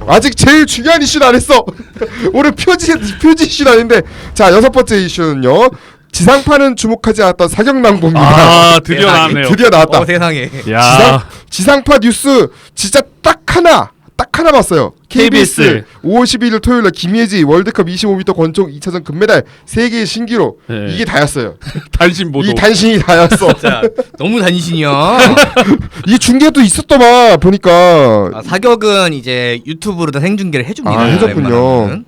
아직 제일 중요한 이슈는 안 했어. 오늘 표지 이슈는 아닌데. 자, 6번째 이슈는요. 지상파는 주목하지 않았던 사격낭보입니다. 아 드디어 나왔네요. 드디어 나왔다. 세상에. 야 지상파 뉴스 진짜 딱 하나 봤어요. KBS 5월 12일 토요일날 김예지 월드컵 25m 권총 2차전 금메달 3개의 신기록. 네. 이게 다였어요. 단신 보도. 이 단신이 다였어. 진짜 너무 단신이야. 이 중계도 있었더만 보니까. 사격은 이제 유튜브로 다 생중계를 해줍니다. 아, 해줬군요. 웬만하면은.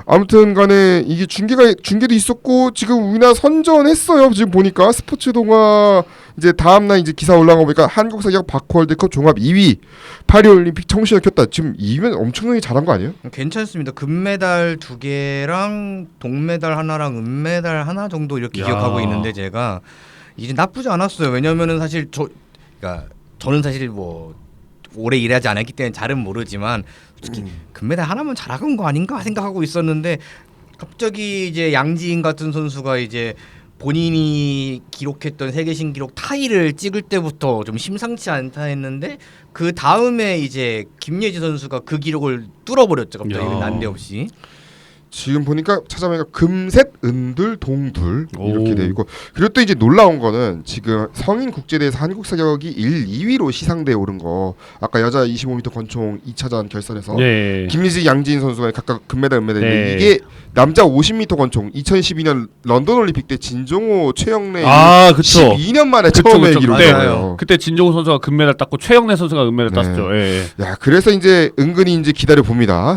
아무튼간에 이게 중계도 있었고 지금 우리나라 선전했어요. 지금 보니까 스포츠 동화 이제 다음날 이제 기사 올라온 거 보니까 한국 사격 바쿠 월드컵 종합 2위, 파리올림픽 청신을 켰다. 지금 2위면 엄청나게 잘한 거 아니에요? 괜찮습니다. 금메달 2개랑 동메달 하나랑 은메달 하나 정도 이렇게 야. 기억하고 있는데 제가 이제 나쁘지 않았어요. 왜냐면은 사실 그러니까 저는 사실 뭐 오래 일하지 않았기 때문에 잘은 모르지만 솔직히 금메달 하나면 잘한 거 아닌가 생각하고 있었는데 갑자기 이제 양지인 같은 선수가 이제 본인이 기록했던 세계 신기록 타이를 찍을 때부터 좀 심상치 않다 했는데 그 다음에 이제 김예지 선수가 그 기록을 뚫어버렸죠. 갑자기 야. 난데없이. 지금 보니까 찾아보니까 금셋, 은둘, 동둘 이렇게 오. 돼 있고 그리고 또 이제 놀라운 거는 지금 성인 국제대회에서 한국 사격이 1, 2위로 시상대에 오른 거. 아까 여자 25m 권총 2차전 결선에서 네. 김예지, 양지인 선수가 각각 금메달, 은메달인데 네. 이게 남자 50m 권총 2012년 런던 올림픽 때 진종호, 최영래 아 그쵸. 12년 만에 그쵸, 처음에 그쵸. 기록이에요. 그때 진종우 선수가 금메달 땄고 최영래 선수가 은메달 네. 땄었죠. 예. 야, 그래서 이제 은근히 이제 기다려 봅니다.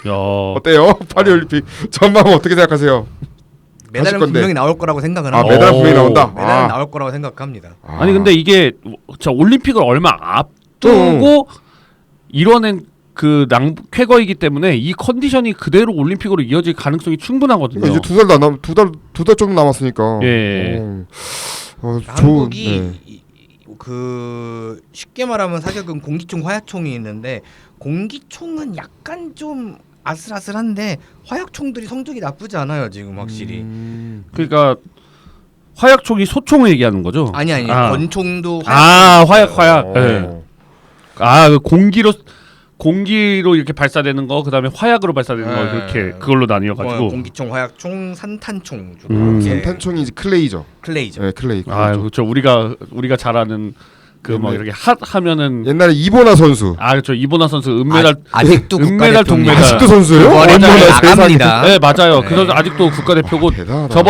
야. 어때요? 파리 올림픽 전망 어떻게 생각하세요? 메달은 건데. 분명히 나올 거라고 생각은 아, 합니다. 메달 분명히 나온다. 메달은 나올 거라고 생각합니다. 아니 근데 이게 자 올림픽을 얼마 앞두고 이뤄낸 그 쾌거이기 때문에 이 컨디션이 그대로 올림픽으로 이어질 가능성이 충분하거든요. 이제 두 달 정도 남았으니까. 예. 한국이 네. 그 쉽게 말하면 사격은 공기총, 화약총이 있는데 공기총은 약간 좀 아슬아슬한데 화약총들이 성적이 나쁘지 않아요 지금 확실히. 그러니까 화약총이 소총을 얘기하는 거죠? 아니 아. 권총도 화약. 예. 그 공기로 이렇게 발사되는 거, 그다음에 화약으로 발사되는 거 이렇게 그걸로 나뉘어 가지고. 공기총, 화약총, 산탄총 주로. 산탄총이 이제 클레이죠. 클레이죠. 네, 클레이. 아, 그렇죠. 우리가 잘 아는 그 막 이렇게 하면은 옛날에 이보나 선수. 아, 그렇죠. 이보나 선수 은메달 아직도 은메달, 국가대표입니다. 동메달. 아직도 선수예요? 어린 얼마나 나이에 나갑니다. 네, 맞아요. 네. 그 선수 아직도 국가대표고 대단하다.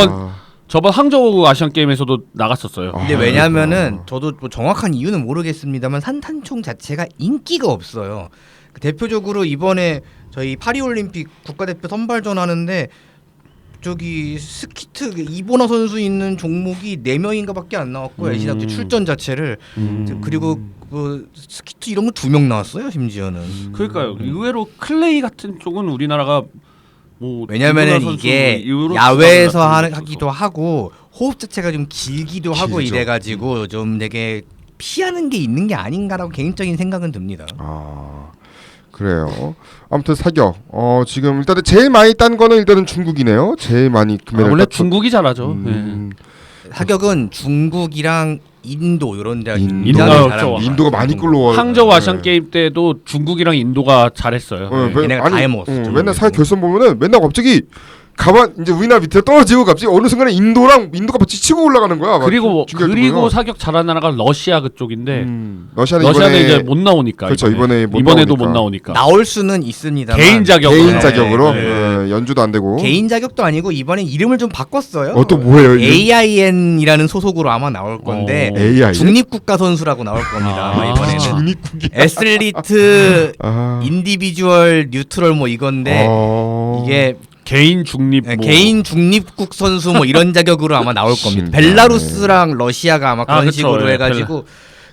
저번 항저우 아시안 게임에서도 나갔었어요. 근데 왜냐면은 저도 뭐 정확한 이유는 모르겠습니다만 산탄총 자체가 인기가 없어요. 대표적으로 이번에 저희 파리올림픽 국가대표 선발전 하는데 저기 스키트 이보나 선수 있는 종목이 4명인가밖에 안 나왔고 애시당초 출전 자체를 그리고 그 스키트 이런 거 2명 나왔어요 심지어는. 그러니까요. 의외로 클레이 같은 쪽은 우리나라가 뭐 왜냐면은 선수 이게 이후로 야외에서 같은 하기도 하고 호흡 자체가 좀 길기도 하고 길죠. 이래가지고 좀 되게 피하는 게 있는 게 아닌가라고 개인적인 생각은 듭니다. 아, 그래요. 아무튼 사격. 지금 일단은 제일 많이 딴 거는 일단은 중국이네요. 제일 많이 금메달 원래 땄죠. 중국이 잘하죠. 사격은 중국이랑 인도 이런 데가 인도가 굉장히 없죠. 잘합니다. 인도가 많이 끌러와. 항저우 아시안 게임 때도 중국이랑 인도가 잘했어요. 얘네가 다 해먹었어. 맨날 사격 결선 보면은 맨날 갑자기 가만 이제 우리나라 밑에 떨어지고 갑자기 어느 순간에 인도가 같이 치고 올라가는 거야. 막 그리고 중계할 때 보면. 사격 잘하는 나라가 러시아 그쪽인데 러시아는 이제 못 나오니까. 그렇죠. 이번에도 나오니까. 못 나오니까. 나올 수는 있습니다만 개인 자격으로. 개인 자격으로 네. 연주도 안 되고. 개인 자격도 아니고 이번엔 이름을 좀 바꿨어요. 또 뭐예요? 이름? AIN이라는 소속으로 아마 나올 건데 AI? 중립국가 선수라고 나올 겁니다. 아마 이번에는 중립국이. 애슬리트 아. 인디비주얼 뉴트럴 뭐 이건데 이게 개인 중립 네, 개인 중립국 선수 뭐 이런 자격으로 아마 나올 겁니다. 진짜. 벨라루스랑 러시아가 아마 그런 그쵸. 식으로 예, 해가지고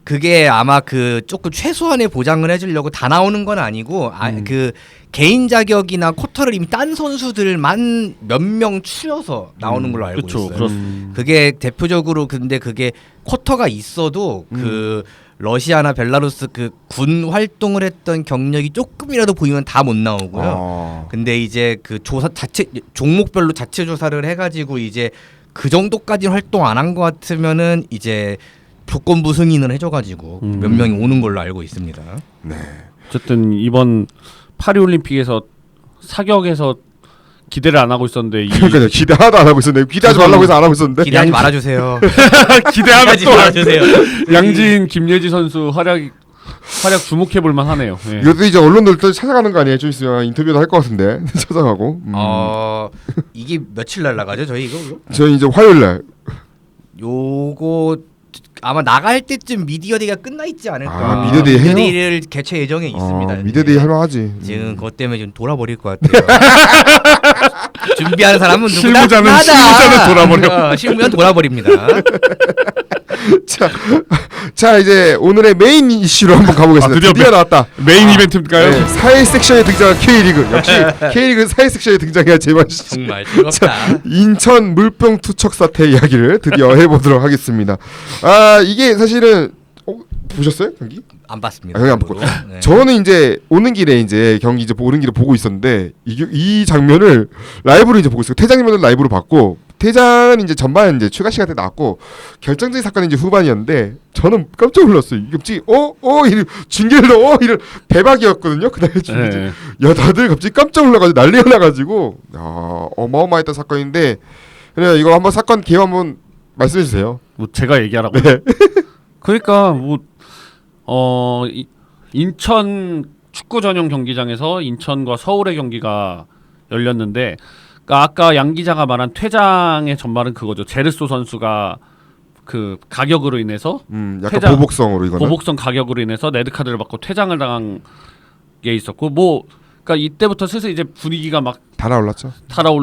그게 아마 그 조금 최소한의 보장을 해주려고 다 나오는 건 아니고 그 개인 자격이나 쿼터를 이미 딴 선수들만 몇 명 추려서 나오는 걸로 알고 그쵸. 있어요. 그렇습니다. 그게 대표적으로 근데 그게 쿼터가 있어도 그 러시아나 벨라루스 그 군 활동을 했던 경력이 조금이라도 보이면 다 못 나오고요. 근데 이제 그 조사 자체 종목별로 자체 조사를 해가지고 이제 그 정도까지 활동 안 한 것 같으면은 이제 조건부 승인을 해줘가지고 몇 명이 오는 걸로 알고 있습니다. 네. 어쨌든 이번 파리 올림픽에서 사격에서 기대를 안 하고 있었는데 그러니까요. 기대 하나도 안 하고 있었네. 기대하지 말라고 해서 안 하고 있었는데. 기대하지 말아주세요. 기대하면 기대하지 또 말아주세요. 양지인 김예지 선수 활약 주목해 볼 만하네요. 예. 이것도 이제 언론들도 찾아가는 거 아니에요? 좀 있으면 인터뷰도 할 것 같은데 찾아가고. 이게 며칠 날 나가죠? 저희 이거? 저희 이제 화요일 날. 요거 아마 나갈 때쯤 미디어데이가 끝나 있지 않을까. 아, 미디어데이 해요? 미디어데이를 개최 예정에 있습니다. 미디어데이 할만하지. 지금 그것 때문에 좀 돌아버릴 것 같아요. 준비하는 사람은 누구나 실무자는 돌아버려. 실무자는 돌아버립니다. 자 이제 오늘의 메인 이슈로 한번 가보겠습니다. 드디어 나왔다. 메인 이벤트인가요? 네, 사회 섹션에 등장한 K리그. 역시 K리그 사회 섹션에 등장해야 제맛이지. 정말 즐겁다. 인천 물병 투척 사태 이야기를 드디어 해보도록 하겠습니다. 이게 사실은 보셨어요 경기? 안 봤습니다. 경기 안 보고. 네. 저는 이제 오는 길에 이제 경기 이제 오는 길에 보고 있었는데 이 장면을 라이브로 이제 보고 있어요. 퇴장면을 라이브로 봤고 퇴장은 이제 전반 이제 추가 시간 때 나왔고 결정적인 사건은 이제 후반이었는데 저는 깜짝 놀랐어요. 이게 갑자기 이런 중계를 이런 대박이었거든요. 그날 중계. 네. 야 다들 갑자기 깜짝 놀라가지고 난리가 나가지고 어마어마했던 사건인데 그래 이거 한번 사건 개요 한번 말씀해 주세요. 뭐 제가 얘기하라고. 네. 그러니까 인천 축구 전용 경기장에서 인천과 서울의 경기가 열렸는데 그러니까 아까 양 기자가 말한 퇴장의 전말은 그거죠. 제르소 선수가 그 가격으로 인해서 약간 보복성으로 이거는 보복성 가격으로 인해서 레드 카드를 받고 퇴장을 당한 게 있었고 그러니까 이때부터 슬슬 이제 분위기가 막 달아올랐죠.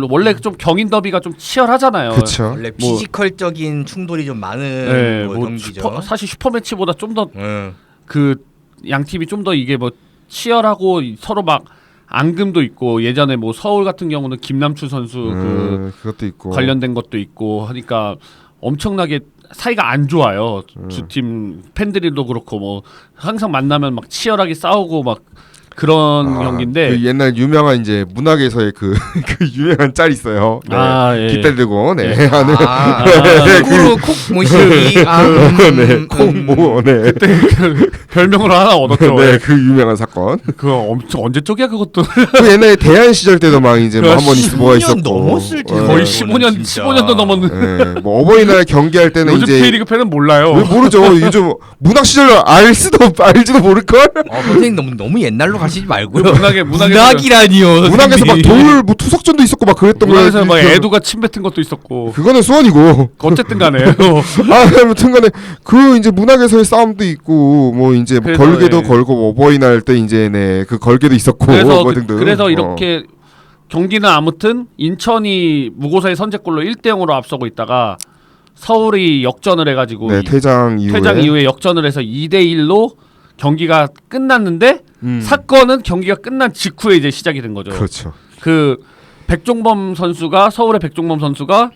원래 좀 경인 더비가 좀 치열하잖아요. 그렇죠. 원래 피지컬적인 충돌이 좀 많은 경기죠. 사실 슈퍼매치보다 좀 더 그 양 팀이 좀 더 이게 뭐 치열하고 서로 막 앙금도 있고 예전에 뭐 서울 같은 경우는 김남추 선수 그것도 있고 관련된 것도 있고 하니까 엄청나게 사이가 안 좋아요. 두 팀 팬들도 그렇고 뭐 항상 만나면 막 치열하게 싸우고 막 그런 경기인데 그 옛날 유명한 이제 문학에서의 그 유명한 짤 있어요. 네. 예. 깃발 들고 네. 콩으로 콕 모시기 네. 콩모 네. 그때 별명으로 하나 얻었죠. 네, 그 유명한 사건. 그거 엄청 언제 쪽이야 그것도. 그 옛날에 대한 시절 때도 막 이제 뭐 한번 뭐가 있었고 넘었을 때 거의 15년도 넘었는데. 네, 뭐 어버이날 경기할 때는 요즘 이제 K리그 팬은 몰라요. 왜 모르죠. 요즘 문학 시절 알지도 모를 걸. 선생님 너무 옛날로 가시지 말고요. 문학이라니요. 문학에서 막 돌 뭐 투석전도 있었고 막 그랬던 거예요. 문학에서 막 애도가 침 뱉은 것도 있었고. 그거는 수원이고. 어쨌든 간에. 아무튼간에 그 이제 문학에서의 싸움도 있고 뭐 이제 뭐 걸개도 걸고 뭐 어버이날 때 이제 그 걸개도 있었고 뭐 등등. 그래서 이렇게 경기는 아무튼 인천이 무고사의 선제골로 1대0으로 앞서고 있다가 서울이 역전을 해가지고 퇴장 이후에 역전을 해서 2대1로 경기가 끝났는데 사건은 경기가 끝난 직후에 이제 시작이 된 거죠. 그렇죠. 그 서울의 백종범 선수가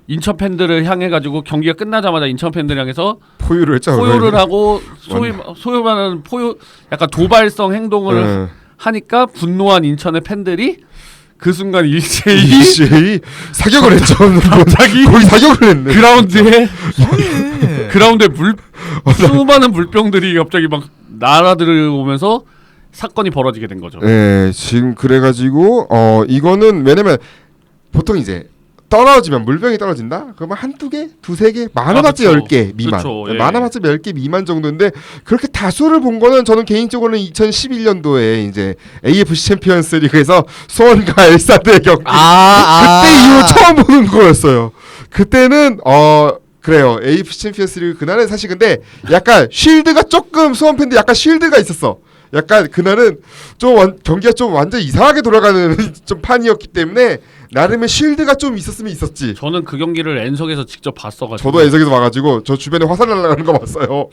인천 팬들을 향해 가지고 경기가 끝나자마자 인천 팬들을 향해서 포유를 했죠. 포유를 하고 소유하는 약간 도발성 행동을 하니까 분노한 인천의 팬들이 그 순간 일제히 사격을 했죠. 갑자기 거의 사격을 했네. 그라운드에 수많은 물병들이 갑자기 막 날아들어오면서 사건이 벌어지게 된 거죠. 네, 지금 그래가지고 이거는 왜냐면 보통 이제 떨어지면 물병이 떨어진다? 그러면 한두 개? 두세 개? 많아봤자 10개 미만. 그쵸, 예. 많아봤자 10개 미만 정도인데 그렇게 다수를 본 거는 저는 개인적으로는 2011년도에 이제 AFC 챔피언스 리그에서 수원과 엘사드의 경기 그때 이후 처음 보는 거였어요. 그때는 그래요. AFC 챔피언스 리그 그날은 사실 근데 약간 쉴드가 조금 수원 팬들 약간 쉴드가 있었어. 약간 그날은 좀 경기가 좀 완전 이상하게 돌아가는 좀 판이었기 때문에 나름의 쉴드가 좀 있었으면 있었지. 저는 그 경기를 N석에서 직접 봤어가지고. 저도 N석에서 봐가지고 저 주변에 화살 날아가는 거 봤어요.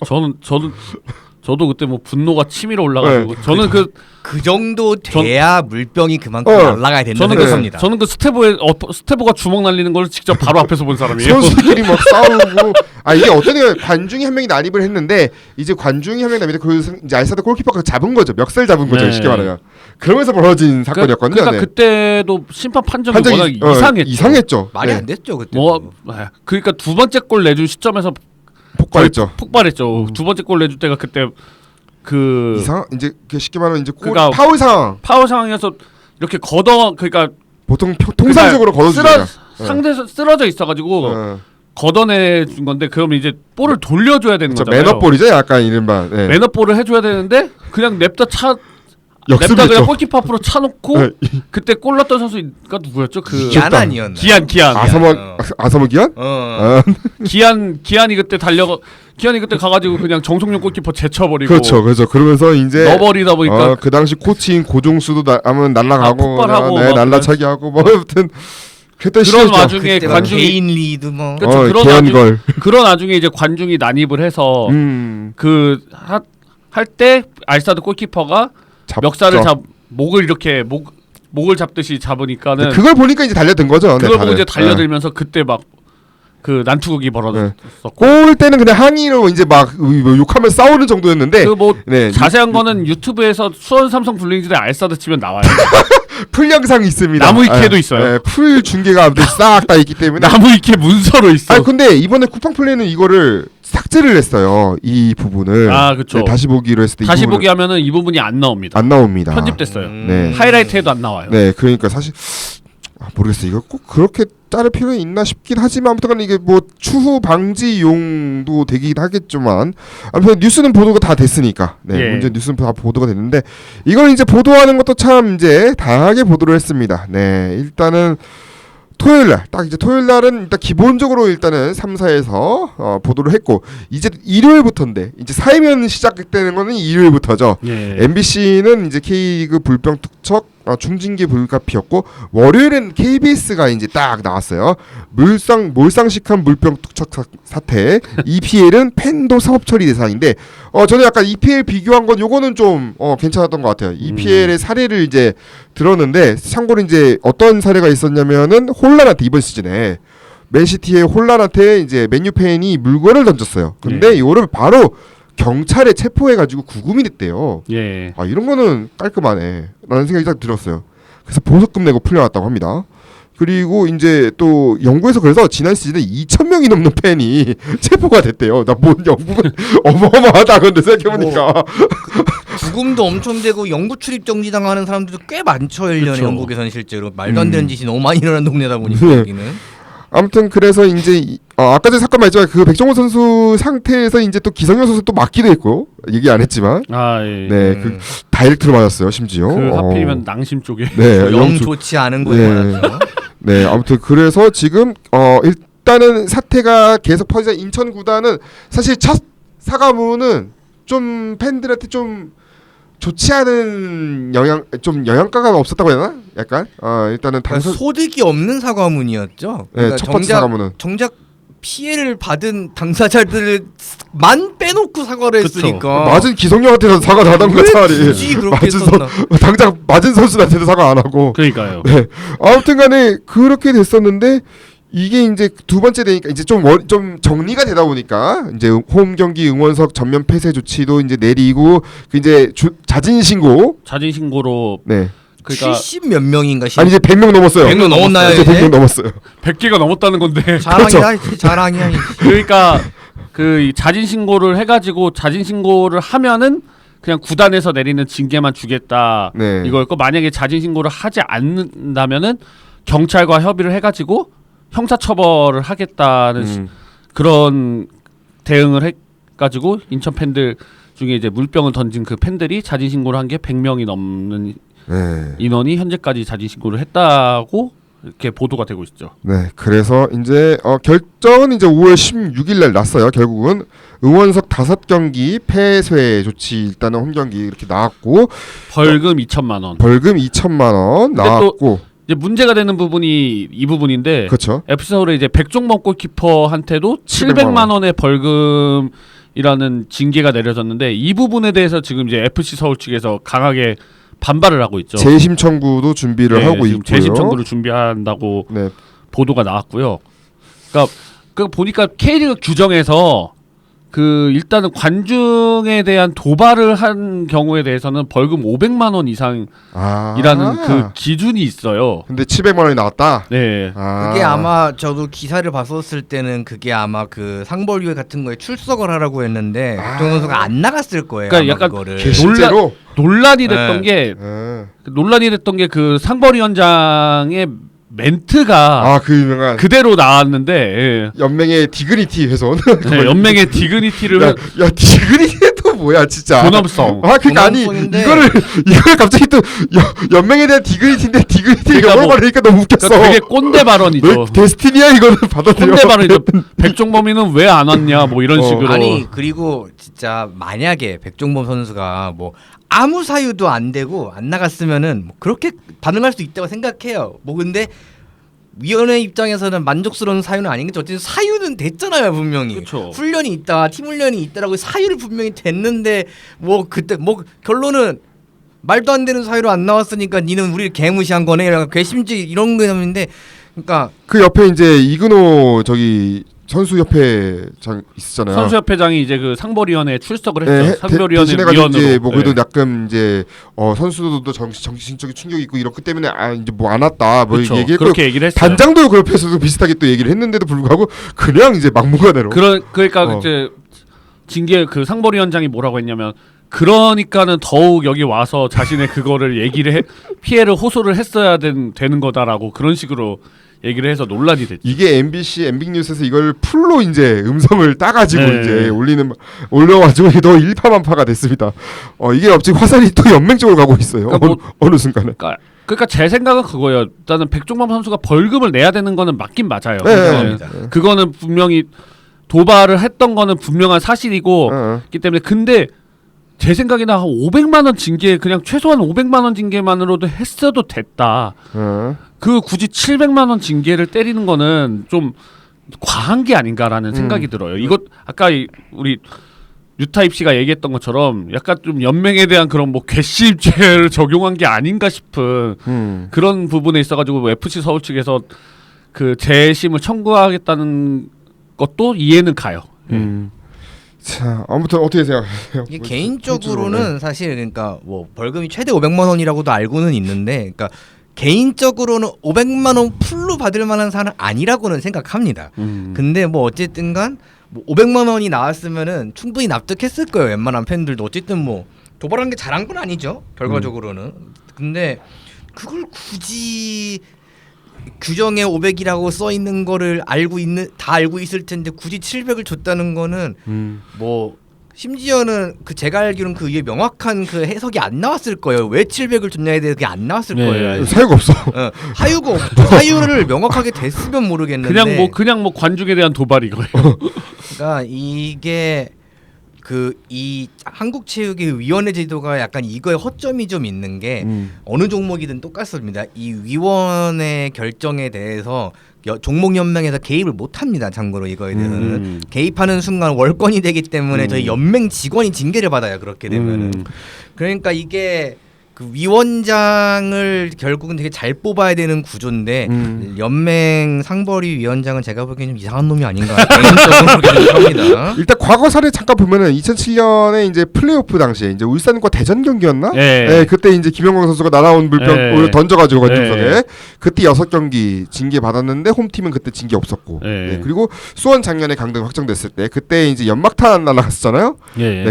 저도 그때 뭐 분노가 치밀어 올라가지고 저는 그 정도 돼야 물병이 그만큼 날아가야 된다고 생각합니다. 저는 그 스테보가 주먹 날리는 걸 직접 바로 앞에서 본 사람이에요. 선수들이 막 싸우고 이게 어떤 애가 관중이 한 명이 난입을 했는데 이제 관중이 한 명이 난입인데 그 이제 알사드 골키퍼가 잡은 거죠. 멱살 잡은 거죠. 쉽게 말하면. 그러면서 벌어진 사건이었거든요. 그러니까 그때도 심판 판정이 워낙 이상했죠. 말이 안 됐죠 그때. 그러니까 두 번째 골 내준 시점에서 폭발했죠. 두 번째 골 내줄 때가 그때 그 이상 이제 쉽게 말하면 이제 골 그러니까 파울 상황 파워 상황에서 이렇게 그러니까 보통 통상적으로 걷어주잖아. 상대 쓰러져 있어가지고 어. 걷어내 준 건데 그러면 이제 볼을 돌려줘야 되는 거잖아요. 매너볼이죠, 약간 이른바. 네. 매너볼을 해줘야 되는데 그냥 냅다 냅다 그냥 역습이죠. 골키퍼 앞으로 차놓고 네. 그때 골 넣었던 선수가 누구였죠? 그 기안 아니었나? 기안 아서머 기한? 기안이 그때 기안이 그때 가가지고 그냥 정성용 골키퍼 제쳐버리고 그렇죠. 그러면서 이제 넣어버리다 보니까 그 당시 코치인 고종수도 하면 날라가고, 폭발하고 네, 막 날라차기 하고 뭐 아무튼 그때 그런 와중에 그때 관중이 개인 리드 뭐 그렇죠. 개헌걸. 그런 와중에 이제 관중이 난입을 해서 그 할 때 알사드 골키퍼가 멱살을 목을 이렇게 목을 잡듯이 잡으니까는 그걸 보니까 이제 달려든 거죠. 그걸 보고 다들. 이제 달려들면서 그때 막 그 난투극이 벌어졌었고 골 때는 그냥 항의로 이제 막 욕하면 싸우는 정도였는데 그 뭐 네, 자세한 거는 유튜브에서 수원 삼성 블루잉즈대 알사드 치면 나와요. 풀 영상이 있습니다. 나무 위키에도 있어요. 네, 풀 중계가 싹 다 있기 때문에. 나무 위키에 문서로 있어. 아니 근데 이번에 쿠팡 플레이는 이거를 삭제를 했어요. 이 부분을. 그렇죠. 네, 다시 보기로 했을 때 다시 보기 하면은 이 부분이 안 나옵니다. 안 나옵니다. 편집됐어요. 네. 하이라이트에도 안 나와요. 네, 그러니까 사실 모르겠어요. 이거 꼭 그렇게 자를 필요는 있나 싶긴 하지만 아무튼 이게 뭐 추후 방지용도 되긴 하겠지만 아무튼 뉴스는 보도가 다 됐으니까 문제 뉴스는 다 보도가 됐는데 이걸 이제 보도하는 것도 참 이제 다양하게 보도를 했습니다. 네, 일단은 토요일날 딱 이제 토요일날은 일단 기본적으로 일단은 3사에서 보도를 했고 이제 일요일부터인데 이제 4회면 시작되는 거는 일요일부터죠. MBC는 이제 K리그 불병 투척 중징계 불가피였고 월요일엔 KBS가 이제 딱 나왔어요. 몰상식한 물병 투척 사태 EPL은 팬도 사업 처리 대상인데 저는 약간 EPL 비교한 건 요거는 좀 괜찮았던 것 같아요. EPL의 사례를 이제 들었는데 참고로 이제 어떤 사례가 있었냐면은 홀란한테 이번 시즌에 맨시티의 홀란한테 이제 맨유 팬이 물건을 던졌어요. 근데 이거를 바로 경찰에 체포해가지고 구금이 됐대요. 이런 거는 깔끔하네 라는 생각이 딱 들었어요. 그래서 보석금 내고 풀려났다고 합니다. 그리고 이제 또 영국에서 그래서 지난 시즌에 2,000명이 넘는 팬이 체포가 됐대요. 나 뭔 영국은 어마어마하다 근데 생각해보니까 구금도 엄청 되고 영구 출입 정지당하는 사람들도 꽤 많죠. 1년에 그쵸. 영국에서는 실제로 말도 안 되는 짓이 너무 많이 일어나는 동네다 보니까 네. 여기는. 아무튼 그래서 이제 아까 전에 사건 말했지만 그 백종원 선수 상태에서 이제 또 기성용 선수 또 맞기도 했고 얘기 안 했지만 네, 그 다이렉트로 맞았어요 심지어. 그 하필이면 낭심 쪽에. 네, 영 좋지 않은 곳에 네. 맞았죠. 네, 아무튼 그래서 지금 일단은 사태가 계속 퍼지자 인천 구단은 사실 첫 사과문은 좀 팬들한테 좀 좋지 않은 영향가가 없었다고 해야 되나? 약간 일단은 당선 소득이 없는 사과문이었죠. 네, 첫 번째 사과문은 정작 피해를 받은 당사자들만 빼놓고 사과를 그쵸. 했으니까 맞은 기성용한테도 사과 다 하던 거 차라리 굳이 그렇게 했었나? 당장 맞은 선수한테도 사과 안 하고 그러니까요. 네, 아무튼간에 그렇게 됐었는데 이게 이제 두 번째 되니까 이제 좀 정리가 되다 보니까 이제 홈 경기 응원석 전면 폐쇄 조치도 이제 내리고 그 이제 자진 신고로 네. 그러니까 70 몇 명인가 아니 이제 100명 넘었어요. 100명 넘었나요 이제 이제? 100명 넘었어요. 100개가 넘었다는 건데. 자랑이야 자랑이야. 그러니까 그 자진 신고를 해가지고 자진 신고를 하면은 그냥 구단에서 내리는 징계만 주겠다 이거였고 만약에 자진 신고를 하지 않는다면은 경찰과 협의를 해가지고 형사처벌을 하겠다는 그런 대응을 해가지고 인천 팬들 중에 이제 물병을 던진 그 팬들이 자진 신고를 한 게 100명이 넘는 인원이 현재까지 자진 신고를 했다고 이렇게 보도가 되고 있죠. 네, 그래서 이제 결정은 이제 5월 16일 날 났어요. 결국은 응원석 5경기 폐쇄 조치 일단은 홈 경기 이렇게 나왔고 벌금 2천만 원. 벌금 2천만 원 나왔고 이제 문제가 되는 부분이 이 부분인데 그렇죠. FC 서울의 이제 백종범 골키퍼한테도 700만 원의 벌금이라는 징계가 내려졌는데 이 부분에 대해서 지금 이제 FC 서울 측에서 강하게 반발을 하고 있죠. 재심 청구도 준비를 하고 있고요. 재심 청구를 준비한다고 보도가 나왔고요. 그러니까 보니까 K리그 규정에서 그 일단은 관중에 대한 도발을 한 경우에 대해서는 벌금 500만 원 이상이라는 그 기준이 있어요. 근데 700만 원이 나왔다. 네. 그게 아마 저도 기사를 봤었을 때는 그게 아마 그 상벌위원 같은 거에 출석을 하라고 했는데 박종원 선수가 안 나갔을 거예요. 그러니까 약간 그거를. 실제로 논란이 됐던 게 그 상벌위원장의 멘트가 그 유명한 그대로 나왔는데 예. 연맹의 디그니티 훼손. 네, 연맹의 디그니티를 야 디그니티 또 뭐야 진짜. 본업성. 그러니까 아니 이거를 갑자기 또 연맹에 대한 디그니티인데 디그니티 그러니까 영어로 말하니까 너무 웃겼어. 그러니까 되게 꼰대 발언이죠. 너 데스티니야 이거는 받아들여. 꼰대 발언이죠. 백종범이는 왜 안 왔냐 뭐 이런 식으로. 아니 그리고 진짜 만약에 백종범 선수가 뭐 아무 사유도 안 되고 안 나갔으면은 뭐 그렇게 반응할 수 있다고 생각해요. 뭐 근데 위원회 입장에서는 만족스러운 사유는 아니겠죠. 어쨌든 사유는 됐잖아요 분명히. 그쵸. 훈련이 있다, 팀 훈련이 있다라고 사유를 분명히 됐는데 뭐 그때 뭐 결론은 말도 안 되는 사유로 안 나왔으니까 니는 우리를 개무시한 거네. 약간 괘씸죄 이런 개념인데, 그러니까 그 옆에 이제 이근호 저기 선수협회장 있었잖아요. 선수협회장이 이제 그 상벌위원회에 출석을 했죠. 네, 상벌위원회 대신해가지고 이제 위원으로. 뭐 그래도 약간 이제 선수들도 정신적인 충격이 있고 이렇기 때문에 이제 뭐 안 왔다 뭐 그쵸. 얘기했고 그렇게 얘기를 했어요. 단장도 그 옆에서도 비슷하게 또 얘기를 했는데도 불구하고 그냥 이제 막무가내로. 그러니까 이제 징계 그 상벌위원장이 뭐라고 했냐면 그러니까는 더욱 여기 와서 자신의 그거를 얘기를 피해를 호소를 했어야 되는 거다라고 그런 식으로 얘기를 해서 논란이 됐죠. 이게 MBC 엠빅뉴스에서 이걸 풀로 이제 음성을 따가지고 네. 이제 올려가지고 더 일파만파가 됐습니다. 이게 갑자기 화살이 또 연맹 쪽으로 가고 있어요. 그러니까 어느 순간에. 그러니까 제 생각은 그거예요. 일단은 백종범 선수가 벌금을 내야 되는 거는 맞긴 맞아요. 네. 그거는 분명히 도발을 했던 거는 분명한 사실이고 기 때문에 근데 제 생각에는 한 500만 원 징계 그냥 최소한 500만 원 징계만으로도 했어도 됐다. 그 굳이 700만 원 징계를 때리는 거는 좀 과한 게 아닌가라는 생각이 들어요. 이것 아까 우리 유타입 씨가 얘기했던 것처럼 약간 좀 연맹에 대한 그런 뭐 괘씸죄를 적용한 게 아닌가 싶은 그런 부분에 있어가지고 FC 서울 측에서 그 재심을 청구하겠다는 것도 이해는 가요. 자, 아무튼 어떻게 생각하세요? 이게 개인적으로는 사실 그러니까 뭐 벌금이 최대 500만 원이라고도 알고는 있는데, 그러니까 개인적으로는 500만 원 풀로 받을 만한 사안은 아니라고는 생각합니다. 근데 뭐 어쨌든간 뭐 500만 원이 나왔으면은 충분히 납득했을 거예요. 웬만한 팬들도 어쨌든 뭐 도발한 게 잘한 건 아니죠. 결과적으로는. 근데 그걸 굳이 규정에 500이라고 써 있는 거를 다 알고 있을 텐데 굳이 700을 줬다는 거는 뭐 심지어는 그 제가 알기로는 그 위에 명확한 그 해석이 안 나왔을 거예요. 왜 700을 줬냐에 대해서 그게 안 나왔을 거예요. 사유가 없어. 사유가 없고 사유를 명확하게 됐으면 모르겠는데 그냥 뭐 관중에 대한 도발 이거예요. 그러니까 이게 이 한국체육의 위원회 제도가 약간 이거에 허점이 좀 있는 게 어느 종목이든 똑같습니다. 이 위원회 결정에 대해서 종목 연맹에서 개입을 못 합니다. 참고로 이거에 대해서는 개입하는 순간 월권이 되기 때문에 저희 연맹 직원이 징계를 받아요. 그렇게 되면은 그러니까 이게 그 위원장을 결국은 되게 잘 뽑아야 되는 구조인데 연맹 상벌위 위원장은 제가 보기엔 좀 이상한 놈이 아닌가 개인적으로 그렇게 생각합니다. 일단 과거 사례 잠깐 보면은 2007년에 이제 플레이오프 당시에 이제 울산과 대전 경기였나? 예. 그때 이제 김영광 선수가 날아온 물병 던져가지고 관중석에 그때 6경기 징계 받았는데 홈팀은 그때 징계 없었고. 그리고 수원 작년에 강등 확정됐을 때 그때 이제 연막탄 날아갔었잖아요.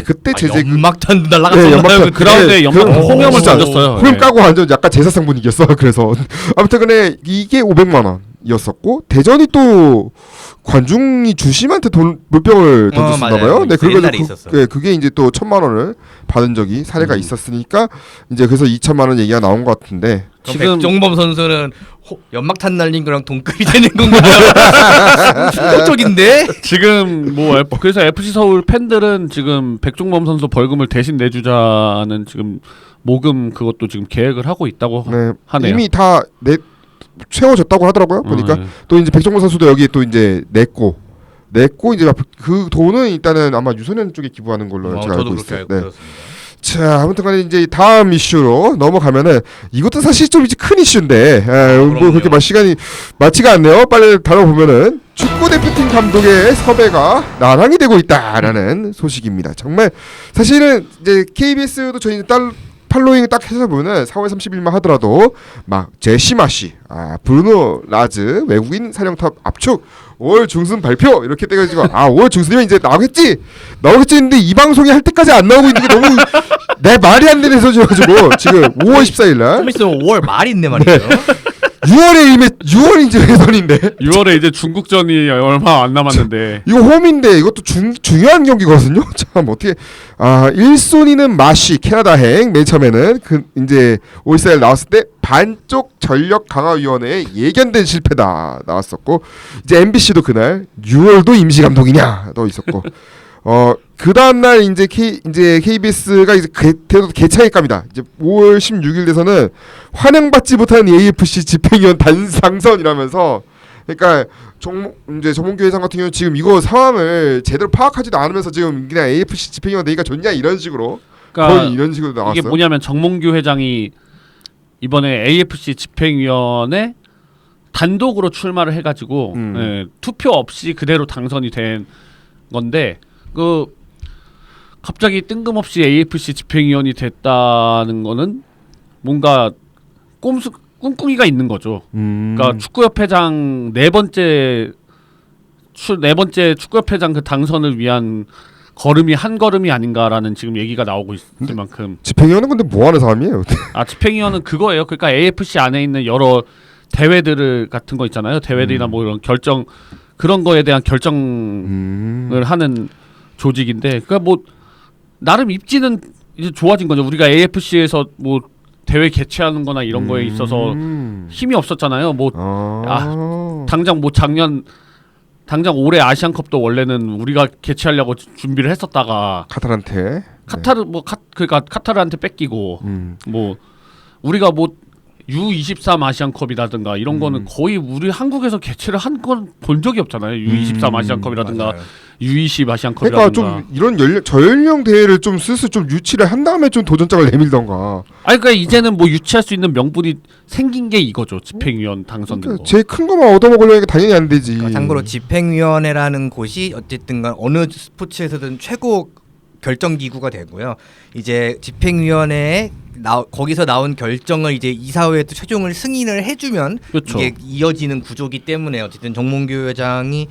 그때 제재 연막탄 날아갔었나요? 그라운드에 연막탄 홍염을 던졌어요. 홍염 까고 완전 약간 제사상 분위기였어. 그래서 아무튼 근데 이게 500만 원이었었고 대전이 또 관중이 주심한테 물병을 던졌었나 봐요. 네, 그게 이제 또 1,000만 원을 받은 적이 사례가 있었으니까 이제 그래서 2,000만 원 얘기가 나온 것 같은데 지금 백종범 선수는 연막탄 날린 거랑 동급이 되는 건가요? 충격적인데? 지금 뭐 그래서 FC 서울 팬들은 지금 백종범 선수 벌금을 대신 내주자는 지금 모금 그것도 지금 계획을 하고 있다고 하네요. 이미 다 채워졌다고 하더라고요. 보니까 또 이제 백종범 선수도 여기 또 이제 냈고 이제 그 돈은 일단은 아마 유소년 쪽에 기부하는 걸로 제가 알고 있어요. 네. 자, 아무튼간에 이제 다음 이슈로 넘어가면은 이것도 사실 좀 이제 큰 이슈인데 뭐 그렇게 막 시간이 많지가 않네요. 빨리 다뤄보면은 축구 대표팀 감독의 섭외가 나랑이 되고 있다라는 소식입니다. 정말 사실은 이제 KBS도 저희 팔로잉 딱 해서 보면은 4월 30일만 하더라도 막 제시마시, 브루노 라즈 외국인 사령탑 압축 5월 중순 발표 이렇게 돼가지고 5월 중순이면 이제 나오겠지 했는데 이 방송이 할 때까지 안 나오고 있는 게 너무 내 말이 안 되는 소식이어가지고 지금 5월 14일날 좀 있으면 5월 말이 있네 말이죠. 6월에 이제 회선인데 6월에 이제 중국전이 얼마 안 남았는데 이거 홈인데 이것도 중요한 경기거든요. 참 어떻게 1순위는 마시 캐나다행 맨 처음에는 그 이제 올스타일 나왔을 때 반쪽 전력 강화위원회에 예견된 실패다 나왔었고 이제 MBC도 그날 6월도 임시 감독이냐 또 있었고 그 다음 날 이제 KBS가 이제 개차게 갑니다. 이제 5월 16일 돼서는 환영받지 못하는 AFC 집행위원 단상선이라면서 그러니까 이제 정몽규 회장 같은 경우는 지금 이거 상황을 제대로 파악하지도 않으면서 지금 그냥 AFC 집행위원 내기가 좋냐 이런 식으로 그러니까 거의 이런 식으로 나왔어요. 이게 뭐냐면 정몽규 회장이 이번에 AFC 집행위원회 단독으로 출마를 해가지고 투표 없이 그대로 당선이 된 건데 그 갑자기 뜬금없이 AFC 집행위원이 됐다는 거는 뭔가 꿍꿍이가 있는 거죠. 그러니까 축구협회장 네 번째 축구협회장 그 당선을 위한 걸음이 한 걸음이 아닌가라는 지금 얘기가 나오고 있을 만큼. 집행위원은 근데 뭐 하는 사람이에요? 집행위원은 그거예요. 그러니까 AFC 안에 있는 여러 대회들 같은 거 있잖아요. 대회들이나 뭐 이런 결정 그런 거에 대한 결정을 하는 조직인데, 그러니까 뭐 나름 입지는 이제 좋아진 거죠. 우리가 AFC에서 뭐 대회 개최하는 거나 이런 거에 있어서 힘이 없었잖아요. 뭐 당장 뭐 당장 올해 아시안컵도 원래는 우리가 개최하려고 준비를 했었다가 카타르한테 그러니까 카타르한테 뺏기고 뭐 우리가 뭐 U23 아시안컵이라든가 이런 거는 거의 우리 한국에서 개최를 한 건 본 적이 없잖아요. U23 아시안컵이라든가 맞아요. U20 아시안컵이라든가. 그러니까 좀 이런 저연령 대회를 좀 슬슬 좀 유치를 한 다음에 좀 도전장을 내밀던가. 그러니까 이제는 뭐 유치할 수 있는 명분이 생긴 게 이거죠. 집행위원 당선된 그러니까 거. 제일 큰 거만 얻어먹으려니까 당연히 안 되지. 참고로 집행위원회라는 곳이 어쨌든간 어느 스포츠에서든 최고 결정 기구가 되고요. 이제 집행위원회에 거기서 나온 결정을 이제 이사회에 또 최종을 승인을 해주면 그렇죠. 이게 이어지는 구조기 때문에 어쨌든 정몽규 회장이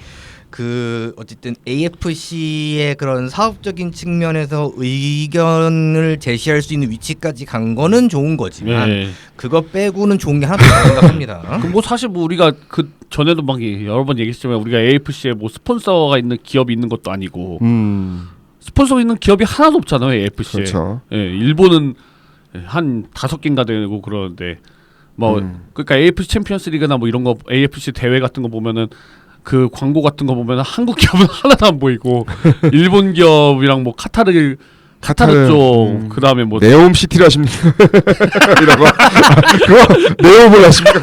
그 어쨌든 AFC의 그런 사업적인 측면에서 의견을 제시할 수 있는 위치까지 간 거는 좋은 거지만 네. 그거 빼고는 좋은 게 하나도 없다고 생각합니다. 뭐 사실 뭐 우리가 그 전에도 막 여러 번 얘기했지만 우리가 AFC에 뭐 스폰서가 있는 기업이 있는 것도 아니고 스폰서 있는 기업이 하나도 없잖아요. AFC에. 그렇죠. 예, 일본은 한 5개인가 되고 그러는데 뭐 그러니까 AFC 챔피언스 리그나 뭐 이런 거 AFC 대회 같은 거 보면은 그 광고 같은 거 보면 한국 기업은 하나도 안 보이고 일본 기업이랑 뭐 카타르 쪽 그다음에 뭐 네옴 시티를 하십니까? 이런 거. 그거 네옴을 하십니까?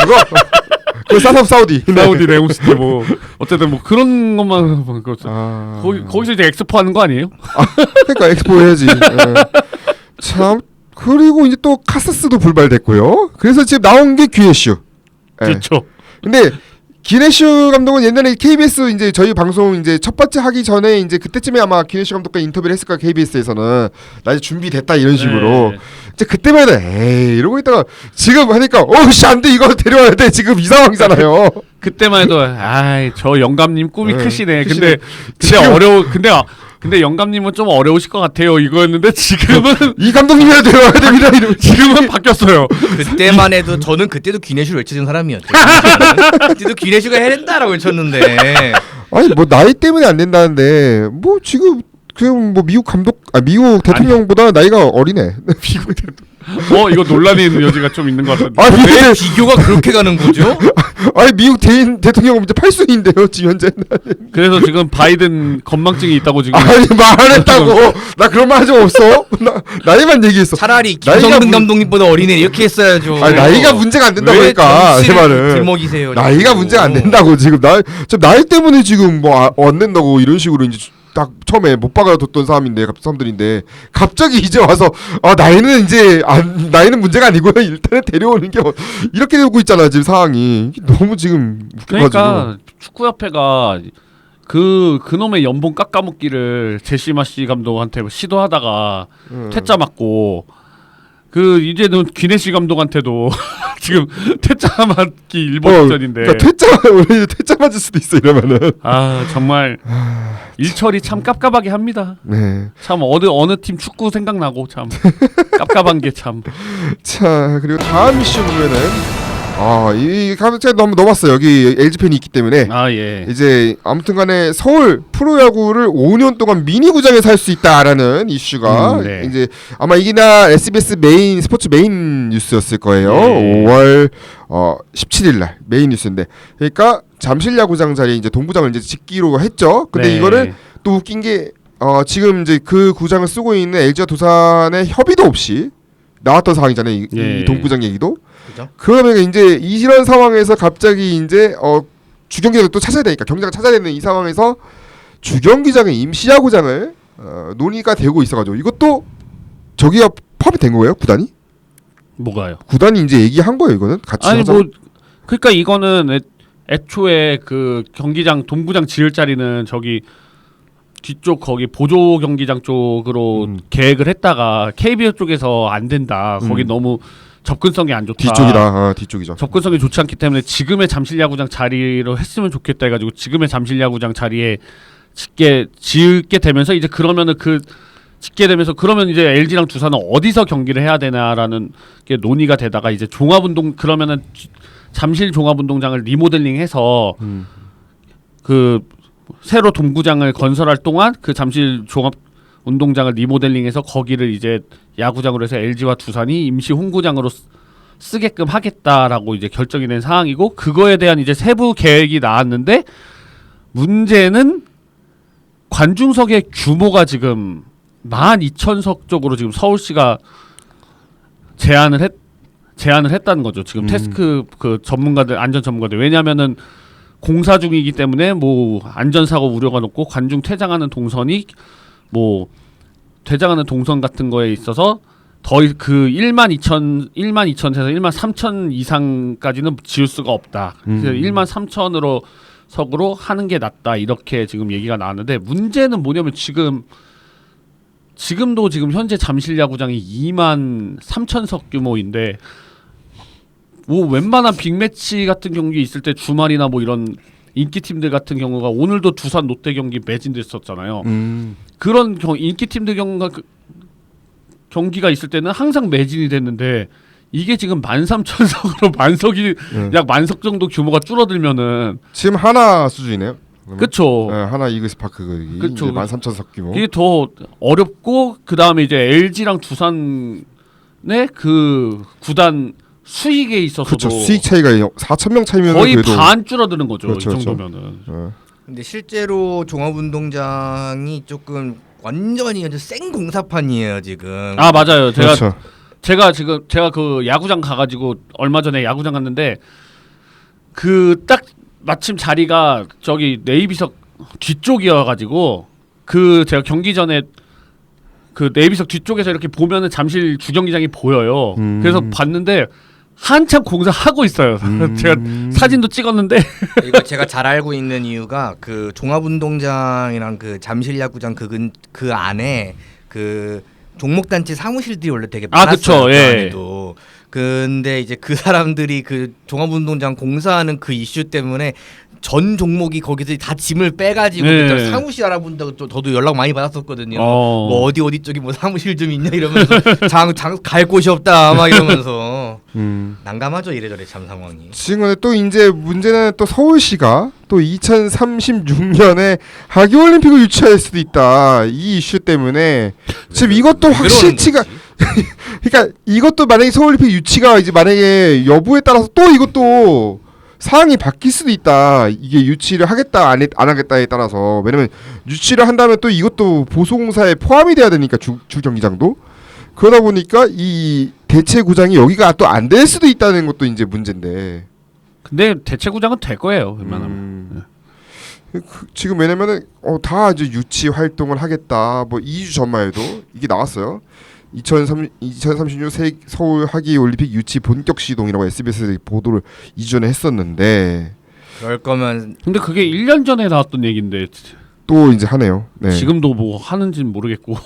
그거 사우디 네옴시티 뭐 어쨌든 뭐 그런 것만 거기서 이제 엑스포 하는 거 아니에요? 그러니까 엑스포 해야지. 참. 그리고 이제 또 카사스도 불발됐고요. 그래서 지금 나온 게 귀에슈. 그렇죠. 근데 기네슈 감독은 옛날에 KBS 이제 저희 방송 이제 첫 번째 하기 전에 이제 그때쯤에 아마 기네슈 감독과 인터뷰를 했을 거야. KBS에서는 나 이제 준비됐다 이런 식으로. 네. 이제 그때만 해도 에이 이러고 있다가 지금 하니까 씨 안 돼 이거 데려와야 돼 지금 이 상황이잖아요. 그때만 해도 저 영감님 꿈이 크시네. 근데 지금 근데 영감님은 좀 어려우실 것 같아요. 이거였는데 지금은 이 감독님이라 데려와야 됩니다. 이러면 지금은 바뀌었어요. 그때만 해도 저는 그때도 귀내슈를 외쳐준 사람이었죠. 그때도 귀내슈가 해낸다라고 외쳤는데 아니 뭐 나이 때문에 안 된다는데 뭐 지금 그냥 뭐 미국 대통령보다 나이가 어리네. 미국 대통령. 이거 논란이 있는 여지가 좀 있는 것 같은데. 아니 왜 비교가 그렇게 가는 거죠? 아니 미국 대통령은 이제 8순인데요 지금 현재. 그래서 지금 바이든 건망증이 있다고 지금. 아니 말 안 했다고. 나 그런 말 한 적 없어. 나이만 얘기했어. 차라리 김성근 감독님보다 어리네 이렇게 했어야죠. 아니 나이가 문제가 안 된다고 그러니까 제 말은. 들먹이세요. 나이가 문제가 안 된다고 지금 나이 때문에 지금 뭐 안 된다고 이런 식으로 이제 딱 처음에 못 박아뒀던 사람들인데 갑자기 이제 와서 나이는 나이는 문제가 아니고요. 일단은 데려오는 게 이렇게 되고 있잖아 지금 상황이. 너무 지금 웃겨가지고. 그러니까 축구협회가 그놈의 연봉 깎아먹기를 제시마시 감독한테 시도하다가 퇴짜 맞고 이제는 기네시 감독한테도 지금 퇴짜 맞기 일본 직전인데. 그러니까 퇴짜 맞을 수도 있어 이러면은. 정말 일처리 참 깝깝하게 합니다. 네. 참 어느 팀 축구 생각나고 참 깝깝한 게 참. 자 그리고 다음 이슈 보면은 이 제가 너무 넘었어요. 여기 LG 팬이 있기 때문에. 예. 이제 아무튼간에 서울 프로야구를 5년 동안 미니 구장에서 할 수 있다라는 이슈가 네. 이제 아마 이날 SBS 스포츠 메인 뉴스였을 거예요. 네. 5월 17일날 메인 뉴스인데, 그러니까 잠실 야구장 자리에 이제 동구장을 이제 짓기로 했죠. 근데 네. 이거를 또 웃긴 게 지금 이제 그 구장을 쓰고 있는 LG와 두산의 협의도 없이 나왔던 상황이잖아요. 이 동구장 얘기도. 그죠? 그러면 이제 이런 상황에서 갑자기 이제 주경기장을 또 찾아야 되니까 경기장을 찾아야 되는 이 상황에서 주경기장의 임시 야구장을 논의가 되고 있어가지고 이것도 저기가 포함이 된 거예요, 구단이? 뭐가요? 구단이 이제 얘기한 거예요, 이거는 같이. 그러니까 이거는 애초에 그 경기장 동구장 지을 자리는 저기 뒤쪽 거기 보조 경기장 쪽으로 계획을 했다가 KBO 쪽에서 안 된다. 거기 너무 접근성이 안 좋다. 뒤쪽이다. 뒤쪽이죠. 접근성이 좋지 않기 때문에 지금의 잠실 야구장 자리로 했으면 좋겠다 해가지고 지금의 잠실 야구장 자리에 짓게 되면서 이제 그러면은 짓게 되면서 그러면 이제 LG랑 두산은 어디서 경기를 해야 되나라는 게 논의가 되다가 이제 그러면은 잠실 종합운동장을 리모델링해서 새로 동구장을 건설할 동안 그 잠실 종합운동장을 리모델링해서 거기를 이제 야구장으로 해서 LG와 두산이 임시 홈구장으로 쓰게끔 하겠다라고 이제 결정이 된 상황이고, 그거에 대한 이제 세부 계획이 나왔는데 문제는 관중석의 규모가 지금 12,000석 쪽으로 지금 서울시가 제안을 했다는 거죠. 지금 테스크 안전 전문가들. 왜냐면은 공사 중이기 때문에 뭐 안전사고 우려가 높고 관중 퇴장하는 동선 같은 거에 있어서 그 12,000에서 13,000 이상까지는 지을 수가 없다. 그래서 13,000으로 석으로 하는 게 낫다. 이렇게 지금 얘기가 나왔는데, 문제는 뭐냐면 지금도 현재 잠실 야구장이 23,000석 규모인데 뭐 웬만한 빅매치 같은 경기 있을 때 주말이나 뭐 이런 인기 팀들 같은 경우가 오늘도 두산 롯데 경기 매진됐었잖아요. 그런 인기 팀들 경기가 있을 때는 항상 매진이 됐는데 이게 지금 13,000석으로 약 만석 정도 규모가 줄어들면은 지금 하나 수준이네요. 그렇죠. 네, 하나 이글스파크 그쵸. 13,000석 규모. 이게 더 어렵고, 그 다음에 이제 LG랑 두산의 그 구단 수익에 있어서도 그렇죠. 수익 차이가 4,000명 차이면 거의 그래도 반 줄어드는 거죠. 그렇죠, 이 정도면은. 근데 실제로 종합운동장이 조금 완전히 생 공사판이에요 지금. 맞아요. 그렇죠. 제가 그 야구장 가가지고 얼마 전에 야구장 갔는데 딱 마침 자리가 저기 네이비석 뒤쪽이어가지고 제가 경기 전에 그 네이비석 뒤쪽에서 이렇게 보면은 잠실 주경기장이 보여요. 그래서 봤는데 한참 공사하고 있어요. 제가 사진도 찍었는데 이거 제가 잘 알고 있는 이유가 그 종합운동장이랑 그 잠실 야구장 그 안에 그 종목단체 사무실들이 원래 되게 많았어요. 그쵸, 그 예. 안에도. 근데 이제 그 사람들이 그 종합운동장 공사하는 그 이슈 때문에 전 종목이 거기서 다 짐을 빼가지고 네. 사무실 알아본다고 저도 연락 많이 받았었거든요. 어. 뭐 어디 쪽에 뭐 사무실 좀 있냐 이러면서 갈 곳이 없다 막 이러면서 난감하죠 이래저래 참 상황이. 지금 또 이제 문제는 또 서울시가 또 2036년에 하계올림픽을 유치할 수도 있다 이 이슈 때문에 지금 이것도 확실치가 그러니까 이것도 만약에 서울올림픽 유치가 이제 만약에 여부에 따라서 또 이것도 사항이 바뀔 수도 있다. 이게 유치를 하겠다 안 하겠다에 따라서. 왜냐면 유치를 한다면 또 이것도 보수공사에 포함이 돼야 되니까 주 경기장도. 그러다 보니까 이 대체 구장이 여기가 또 안 될 수도 있다는 것도 이제 문제인데. 근데 대체 구장은 될 거예요. 웬만하면. 지금 왜냐면은 다 이제 유치 활동을 하겠다. 뭐 2주 전만 해도 이게 나왔어요. 2036 서울 하계올림픽 유치 본격 시동이라고 SBS 보도를 2주 전에 했었는데 그럴 거면 근데 그게 1년 전에 나왔던 얘기인데 또 이제 하네요. 네. 지금도 뭐 하는지는 모르겠고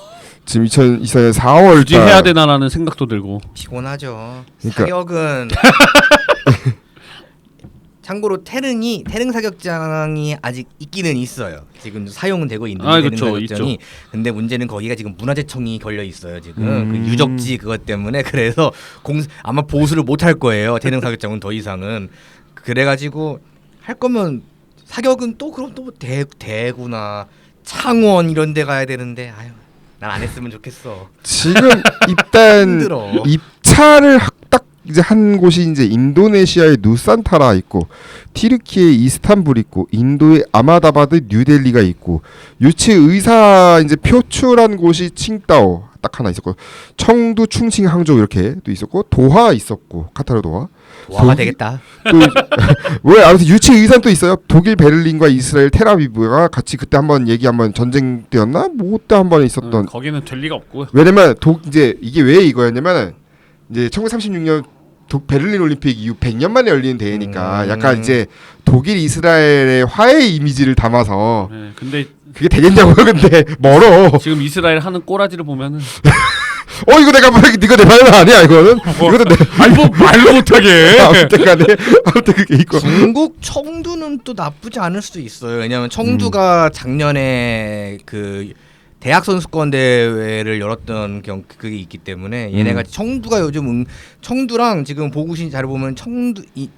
지금 2024년 4월 굳이 해야 되나라는 생각도 들고. 피곤하죠. 그러니까- 사격은 참고로 태릉 사격장이 아직 있기는 있어요. 지금 사용은 되고 있는 태릉 그쵸, 사격장이. 있죠. 근데 문제는 거기가 지금 문화재청이 걸려 있어요. 지금 그 유적지 그것 때문에 그래서 아마 보수를 못 할 거예요. 태릉 사격장은 더 이상은. 그래가지고 할 거면 사격은 또 그럼 또 대구나 창원 이런 데 가야 되는데 아유 난 안 했으면 좋겠어. 지금 일단 힘들어. 입찰을 딱 이제 한 곳이 이제 인도네시아의 누산타라 있고 티르키의 이스탄불 있고 인도의 아마다바드 뉴델리가 있고 유치 의사 이제 표출한 곳이 칭다오 딱 하나 있었고 청두 충칭 항저우 이렇게 또 있었고 도하 있었고 카타르 도하 와가 되겠다. 왜 아무튼 유치 의사는 또 있어요. 독일 베를린과 이스라엘 테라비브가 같이 그때 한번 얘기 한번 전쟁 때였나 뭐 때 한번 있었던 거기는 될 리가 없고요. 왜냐면 이제 이게 왜 이거였냐면은 이제 1936년 베를린 올림픽 이후 100년 만에 열리는 대회니까 약간 이제 독일 이스라엘의 화해 이미지를 담아서 네, 근데 그게 되겠냐고요. 근데 멀어. 지금 이스라엘 하는 꼬라지를 보면은 이거 내가 이거 내 말은 아니야 이거는. 이것도 내 아니 뭐 말도 못하게. 아무튼간에 아무튼 그게 있고. 중국 청두는 또 나쁘지 않을 수도 있어요. 왜냐하면 청두가 작년에 그 대학 선수권 대회를 열었던 그게 있기 때문에 얘네가 청두가 요즘 청두랑 지금 보고신 잘 보면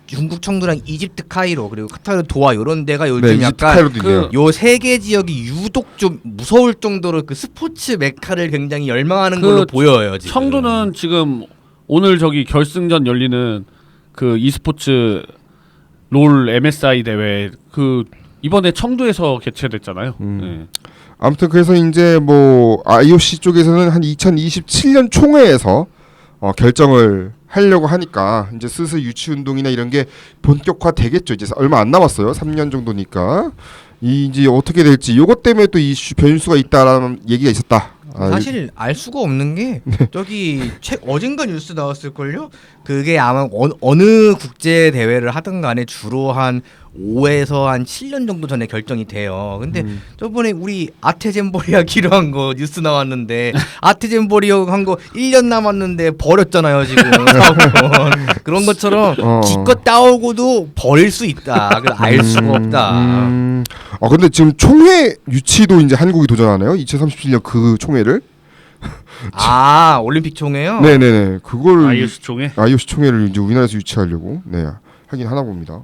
중국 청두랑 이집트 카이로 그리고 카타르 도하 이런 데가 요즘 네, 이집트 약간 카이로도 있네요. 요 세 개 지역이 유독 좀 무서울 정도로 그 스포츠 메카를 굉장히 열망하는 그 걸로 보여요. 지금. 청두는 지금 오늘 저기 결승전 열리는 그 e스포츠 롤 MSI 대회 그 이번에 청두에서 개최됐잖아요. 네. 아무튼 그래서 이제 뭐 IOC 쪽에서는 한 2027년 총회에서 결정을 하려고 하니까 이제 슬슬 유치 운동이나 이런 게 본격화 되겠죠. 이제 얼마 안 남았어요. 3년 정도니까 이제 어떻게 될지 요것 때문에 또 이슈 변수가 있다라는 얘기가 있었다. 사실 알 수가 없는 게 저기 어젠가 뉴스 나왔을 걸요. 그게 아마 어느 국제 대회를 하든 간에 주로 한 5에서 한 7년 정도 전에 결정이 돼요. 근데 저번에 우리 아테젠보리 하기로 한 거 뉴스 나왔는데 아테젠보리 한 거 1년 남았는데 버렸잖아요 지금. 그런 것처럼 기껏 따오고도 버릴 수 있다. 알 수가 없다. 근데 지금 총회 유치도 이제 한국이 도전하네요. 2037년 그 총회를. 올림픽 총회요? 네네네. 그걸 IOC 총회. IOC 총회를 이제 우리나라에서 유치하려고 하긴 하나 봅니다.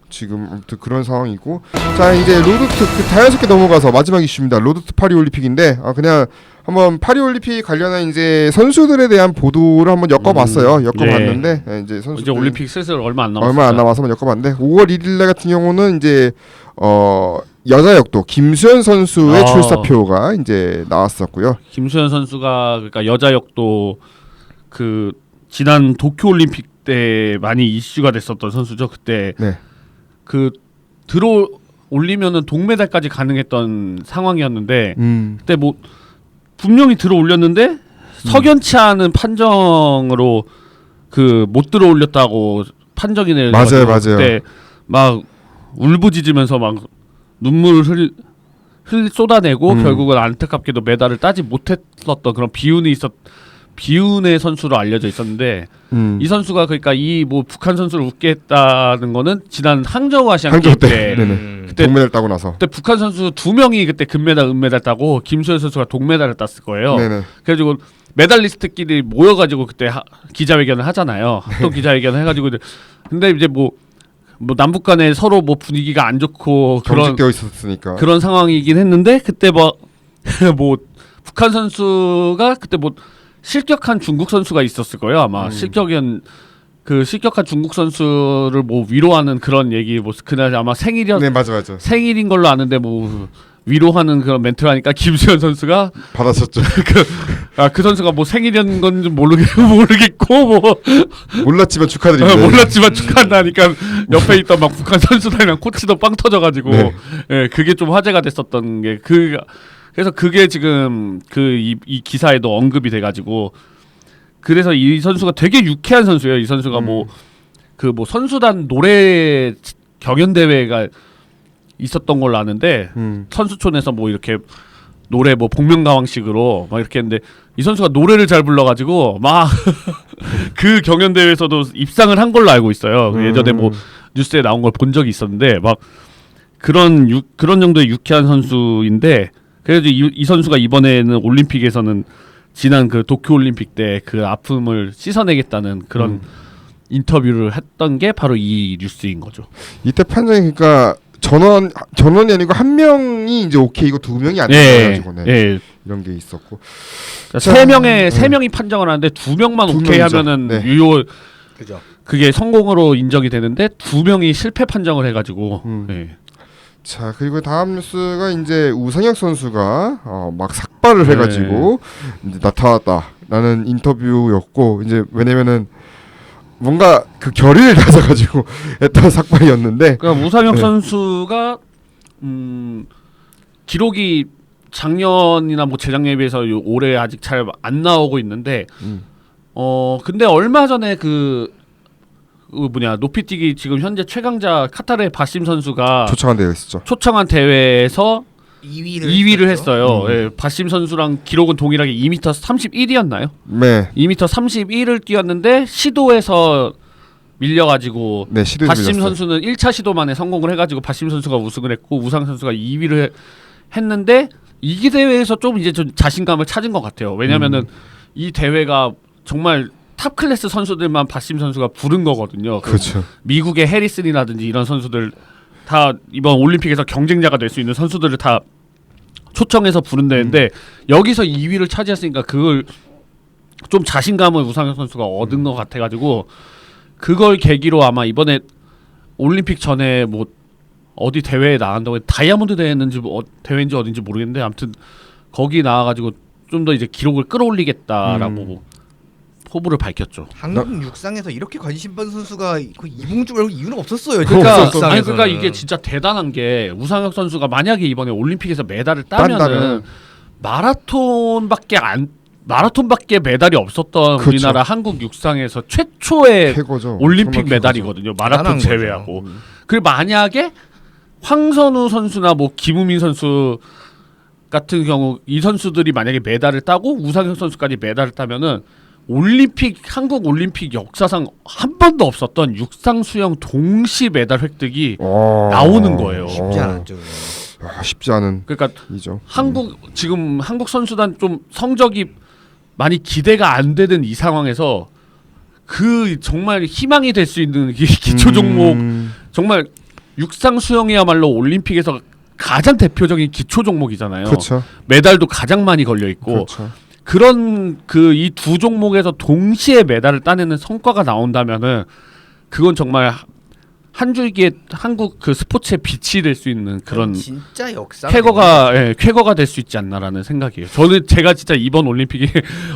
지금 아무튼 그런 상황이고 자 이제 로드투 자연스럽게 넘어가서 마지막 이슈입니다. 로드투 파리 올림픽인데 그냥 한번 파리 올림픽 관련한 이제 선수들에 대한 보도를 한번 엮어봤어요. 엮어봤는데 이제 선수들 이제 올림픽 슬슬 얼마 안 남았어요. 얼마 안 남아서 한번 엮어봤는데 5월 1일 날 같은 경우는 이제 여자 역도 김수현 선수의 출사표가 이제 나왔었고요. 김수현 선수가 그러니까 여자 역도 그 지난 도쿄 올림픽 때 많이 이슈가 됐었던 선수죠. 그때 네. 그 들어 올리면은 동메달까지 가능했던 상황이었는데 그때 뭐 분명히 들어 올렸는데 석연치 않은 판정으로 그 못 들어 올렸다고 판정이 내려서 맞아요. 그때 막 울부짖으면서 막 눈물 쏟아내고 결국은 안타깝게도 메달을 따지 못했었던 그런 비운의 선수로 알려져 있었는데 이 선수가 그러니까 이 뭐 북한 선수를 웃게 했다는 거는 지난 항저우 아시안 게임 때 그때 동메달 따고 나서 그때 북한 선수 2명이 그때 금메달, 은메달 따고 김수현 선수가 동메달을 땄을 거예요. 네네. 그래가지고 메달리스트끼리 모여가지고 그때 기자회견을 하잖아요. 합동 기자회견을 해가지고 근데 이제 뭐 남북 간에 서로 뭐 분위기가 안 좋고 경직되어 있었으니까 그런 상황이긴 했는데 그때 뭐 북한 선수가 그때 뭐 실격한 중국 선수가 있었을 거예요 아마. 실격한 중국 선수를 뭐 위로하는 그런 얘기 뭐 그날 아마 네 맞아 생일인 걸로 아는데 뭐 위로하는 그런 멘트를 하니까 김수현 선수가 받았었죠. 그 선수가 뭐 생일인 건지 모르겠고 뭐 몰랐지만 축하드립니다. 몰랐지만 축하한다니까 옆에 있던 막 북한 선수들이랑 코치도 빵 터져가지고 예, 그게 좀 화제가 됐었던 게 그래서 그게 지금 이 기사에도 언급이 돼가지고 그래서 이 선수가 되게 유쾌한 선수예요. 이 선수가 뭐 선수단 노래 경연 대회가 있었던 걸로 아는데 선수촌에서 뭐 이렇게 노래 뭐 복면가왕식으로 막 이렇게 했는데 이 선수가 노래를 잘 불러가지고 막 그 경연 대회에서도 입상을 한 걸로 알고 있어요. 예전에 뭐 뉴스에 나온 걸 본 적이 있었는데 막 그런 정도의 유쾌한 선수인데 그래도 이 선수가 이번에는 올림픽에서는 지난 그 도쿄 올림픽 때 그 아픔을 씻어내겠다는 그런 인터뷰를 했던 게 바로 이 뉴스인 거죠. 이때 판정이 그러니까 전원이 아니고 한 명이 이제 오케이고 두 명이 안 돼가지고 이런 게 있었고 그러니까 세 명이 판정을 하는데 두 명만 두 오케이 명이죠. 하면은 네. 유효 그죠. 그게 성공으로 인정이 되는데 두 명이 실패 판정을 해가지고 자 그리고 다음 뉴스가 이제 우상혁 선수가 막 삭발을 해가지고 이제 나타났다라는 인터뷰였고 이제 왜냐면은 뭔가 그 결의를 가져가지고 했던 삭발이었는데 그러니까 우상혁 선수가 기록이 작년이나 뭐 재작년에 비해서 올해 아직 잘 안 나오고 있는데 근데 얼마 전에 그 높이뛰기 지금 현재 최강자 카타르의 바심 선수가 초청한 대회가 있었죠. 초청한 대회에서 2위를 했어요. 예, 바심 선수랑 기록은 동일하게 2m 31이었나요? 네. 2m 31을 뛰었는데 시도에서 밀려가지고 네, 시도에서 바심 밀렸어요. 선수는 1차 시도만에 성공을 해가지고 바심 선수가 우승을 했고 우상 선수가 2위를 했는데 이 대회에서 좀 이제 좀 자신감을 찾은 것 같아요. 왜냐면은 이 대회가 정말 탑 클래스 선수들만 바심 선수가 부른 거거든요. 그렇죠. 미국의 해리슨이라든지 이런 선수들 다 이번 올림픽에서 경쟁자가 될 수 있는 선수들을 다 초청해서 부른다는데 여기서 2위를 차지했으니까 그걸 좀 자신감을 우상혁 선수가 얻은 것 같아가지고 그걸 계기로 아마 이번에 올림픽 전에 뭐 어디 대회에 나간다고 다이아몬드 대회인지 대회인지 어딘지 모르겠는데 아무튼 거기 나와가지고 좀 더 이제 기록을 끌어올리겠다라고 포부를 밝혔죠. 한국 육상에서 이렇게 관심 받은 선수가 그 이봉주 말고 이유는 없었어요. 그러니까 이게 진짜 대단한 게 우상혁 선수가 만약에 이번에 올림픽에서 메달을 따면은 마라톤밖에 메달이 없었던 그렇죠. 우리나라 한국 육상에서 최초의 최고죠. 올림픽 정말 메달이거든요. 마라톤 대단한 제외하고. 그리고 만약에 황선우 선수나 뭐 김우민 선수 같은 경우 이 선수들이 만약에 메달을 따고 우상혁 선수까지 메달을 따면은 한국 올림픽 역사상 한 번도 없었던 육상 수영 동시 메달 획득이 나오는 거예요. 쉽지 않았죠. 쉽지 않은 그러니까 이죠. 지금 한국 선수단 좀 성적이 많이 기대가 안 되는 이 상황에서 그 정말 희망이 될 수 있는 기초 종목 정말 육상 수영이야말로 올림픽에서 가장 대표적인 기초 종목이잖아요. 그렇죠. 메달도 가장 많이 걸려 있고 그렇죠. 그런 그 이 두 종목에서 동시에 메달을 따내는 성과가 나온다면은 그건 정말 한 줄기에 한국 그 스포츠의 빛이 될 수 있는 그런 진짜 역사 쾌거가 될 수 있지 않나라는 생각이에요. 제가 진짜 이번 올림픽에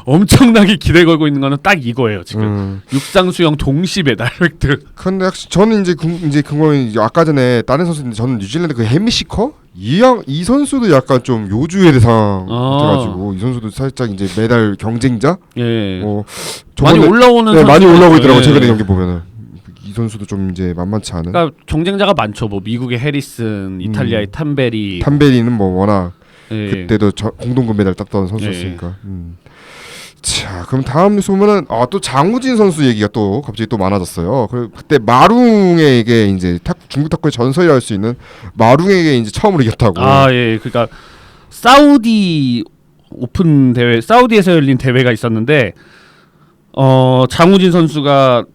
엄청나게 기대 걸고 있는 거는 딱 이거예요. 지금 육상 수영 동시 메달 획득. 근데 저는 이제 그거는 아까 전에 다른 선수인데 저는 뉴질랜드 그 해미시커 이 선수도 약간 좀 요주의 대상 같아가지고 이 선수도 살짝 이제 메달 경쟁자. 예. 많이 올라오는 많이 올라오고 있더라고 예. 최근에 경기 보면은. 이 선수도 좀 이제 만만치 않은. 그러니까 경쟁자가 많죠. 뭐 미국의 해리슨, 이탈리아의 탐베리는 뭐 워낙 그때도 공동금 메달 땄던 선수였으니까. 자, 그럼 다음 뉴스 보면은 또 장우진 선수 얘기가 또 갑자기 또 많아졌어요. 그때 마룽에게 이제 중국 탁구의 전설이라 할 수 있는 마룽에게 이제 처음으로 이겼다고. 예. 그러니까 사우디 오픈 대회, 사우디에서 열린 대회가 있었는데 장우진 선수가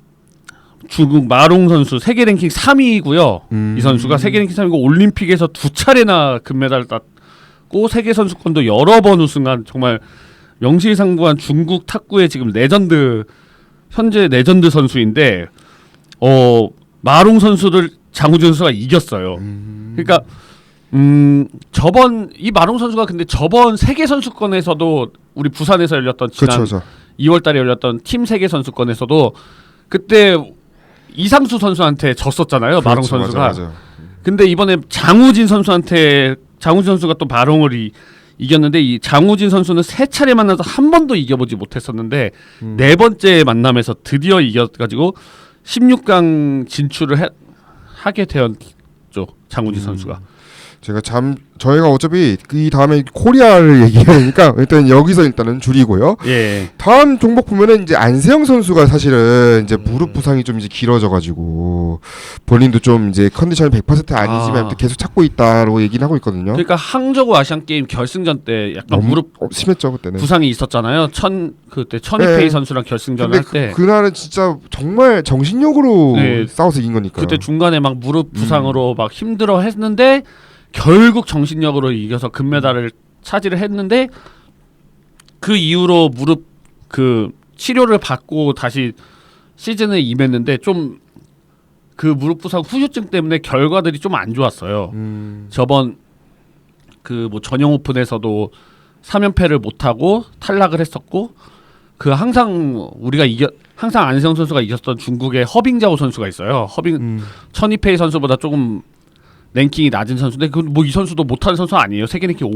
중국 마룽 선수 세계 랭킹 3위이고요. 이 선수가 세계 랭킹 3위고 올림픽에서 2차례나 금메달을 땄고 세계 선수권도 여러 번 우승한 정말 명실상부한 중국 탁구의 지금 현재 레전드 선수인데 마룽 선수를 장우진 선수가 이겼어요. 그러니까 이 마룽 선수가 근데 저번 세계 선수권에서도 우리 부산에서 열렸던 지난 2월달에 열렸던 팀 세계 선수권에서도 그때 이상수 선수한테 졌었잖아요. 마룽 선수가. 맞아. 근데 이번에 장우진 선수가 또 마룽을 이겼는데 이 장우진 선수는 3차례 만나서 한 번도 이겨보지 못했었는데 4번째 만남에서 드디어 이겨가지고 16강 진출을 하게 되었죠. 장우지 선수가. 저희가 어차피 이 다음에 코리아를 얘기하니까 일단 여기서 일단은 줄이고요. 예. 다음 종목 보면은 이제 안세영 선수가 사실은 이제 무릎 부상이 좀 이제 길어져가지고 본인도 좀 이제 컨디션이 100% 아니지만 계속 찾고 있다고 얘기는 하고 있거든요. 그러니까 항저우 아시안 게임 결승전 때 약간 너무 무릎 심했죠 그때는. 부상이 있었잖아요. 그때 천이페이 네. 선수랑 결승전 근데 할 때. 그날은 진짜 정말 정신력으로 네. 싸워서 이긴 거니까. 그때 중간에 막 무릎 부상으로 막 힘들어 했는데 결국 정신력으로 이겨서 금메달을 차지를 했는데 그 이후로 무릎 그 치료를 받고 다시 시즌에 임했는데 좀 그 무릎 부상 후유증 때문에 결과들이 좀 안 좋았어요. 저번 그 뭐 전용 오픈에서도 3연패를 못 하고 탈락을 했었고 그 항상 항상 안세영 선수가 이겼던 중국의 허빙자오 선수가 있어요. 천이페이 선수보다 조금 랭킹이 낮은 선수인데 그 뭐 이 선수도 못하는 선수 아니에요. 세계 랭킹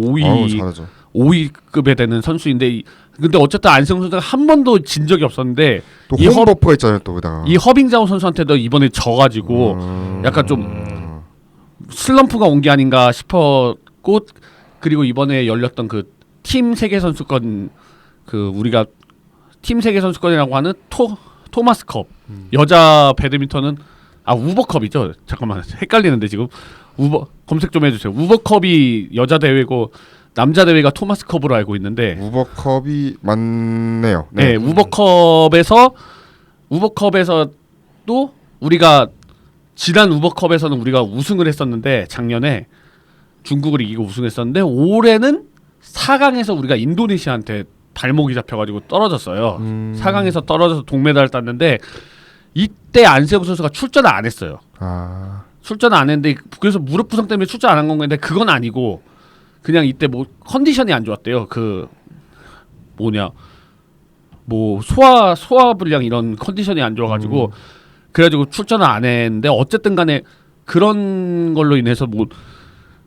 5위급에 되는 선수인데 근데 어쨌든 안세영 선수가 한 번도 진 적이 없었는데 또 홈버퍼가 있잖아요 또 그다가. 이 허빙자오 선수한테도 이번에 져가지고 약간 좀 슬럼프가 온 게 아닌가 싶었고 그리고 이번에 열렸던 그 팀 세계 선수권 그 우리가 팀 세계 선수권이라고 하는 토마스컵 여자 배드민턴은 우버컵이죠. 잠깐만 헷갈리는데 지금 검색 좀 해주세요. 우버컵이 여자 대회고 남자 대회가 토마스컵으로 알고 있는데 우버컵이 맞네요. 네, 우버컵에서도 우리가 지난 우버컵에서는 우리가 우승을 했었는데 작년에 중국을 이기고 우승했었는데 올해는 4강에서 우리가 인도네시아한테 발목이 잡혀가지고 떨어졌어요. 4강에서 떨어져서 동메달을 땄는데 이때 안세영 선수가 출전을 안 했어요. 출전 안 했는데 그래서 무릎 부상 때문에 출전 안 한 건데 그건 아니고 그냥 이때 뭐 컨디션이 안 좋았대요. 그 뭐냐 뭐 소화불량 이런 컨디션이 안 좋아가지고 그래가지고 출전을 안 했는데 어쨌든 간에 그런 걸로 인해서 뭐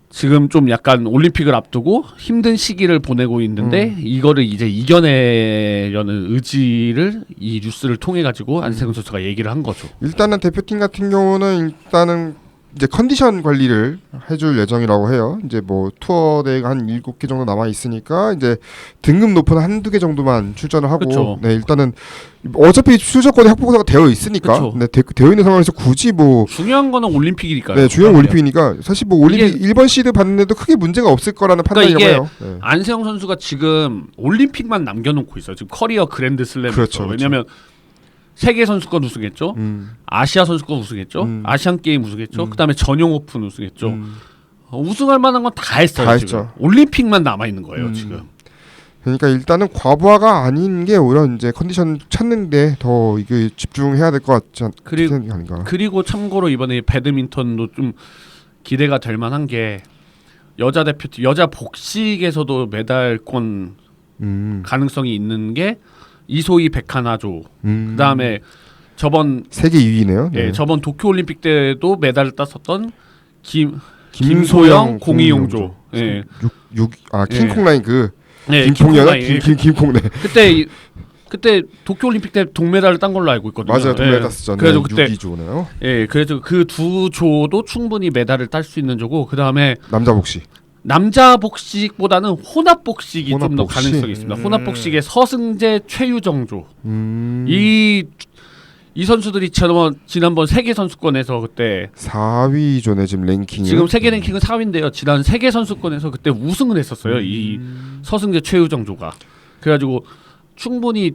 지금 좀 약간 올림픽을 앞두고 힘든 시기를 보내고 있는데 이거를 이제 이겨내려는 의지를 이 뉴스를 통해 가지고 안세영 선수가 얘기를 한 거죠. 일단은 대표팀 같은 경우는 일단은 이제 컨디션 관리를 해줄 예정이라고 해요. 이제 뭐 투어 대회가 한 7개 정도 남아 있으니까 이제 등급 높은 한두 개 정도만 출전을 하고 그쵸. 네, 일단은 어차피 출전권이 확보가 되어 있으니까 그쵸. 네, 되어 있는 상황에서 굳이 뭐 중요한 거는 올림픽이니까요. 네, 중요한 올림픽이니까 사실 뭐 올림픽 1번 시드 받는데도 크게 문제가 없을 거라는 판단이라고 그러니까 해요. 네. 안세영 선수가 지금 올림픽만 남겨놓고 있어요. 지금 커리어 그랜드 슬램에서. 그렇죠. 왜냐하면 세계 선수권 우승했죠. 아시아 선수권 우승했죠. 아시안 게임 우승했죠. 그다음에 전용 오픈 우승했죠. 우승할 만한 건 다 했어요. 다 지금. 했죠. 올림픽만 남아 있는 거예요. 지금. 그러니까 일단은 과부하가 아닌 게 오히려 이제 컨디션 찾는데 더 이게 집중해야 될 것 같지 않은가. 그리고 참고로 이번에 배드민턴도 좀 기대가 될 만한 게 여자 대표팀 여자 복식에서도 메달권 가능성이 있는 게 이소희 백하나조 그다음에 저번 세계 2위네요. 네. 예, 저번 도쿄 올림픽 때도 메달을 땄었던 김소영 공이용조. 예. 킹콩 라인 그 네, 김콩이야? 김콩네. 그때 도쿄 올림픽 때 동메달을 딴 걸로 알고 있거든요. 맞아요. 동메달 땄었죠. 그래서 그때 6위조네요. 예, 그래서 그 두 조도 충분히 메달을 딸 수 있는 조고 그다음에 남자 복식. 남자 복식보다는 혼합 복식이 좀 더 혼합 복식? 가능성이 있습니다. 혼합 복식의 서승재, 최유정조 이 선수들이 지난번 세계 선수권에서 그때 4위조네 지금 랭킹이. 지금 세계 랭킹은 4위인데요. 지난 세계 선수권에서 그때 우승을 했었어요. 이 서승재, 최유정조가. 그래가지고 충분히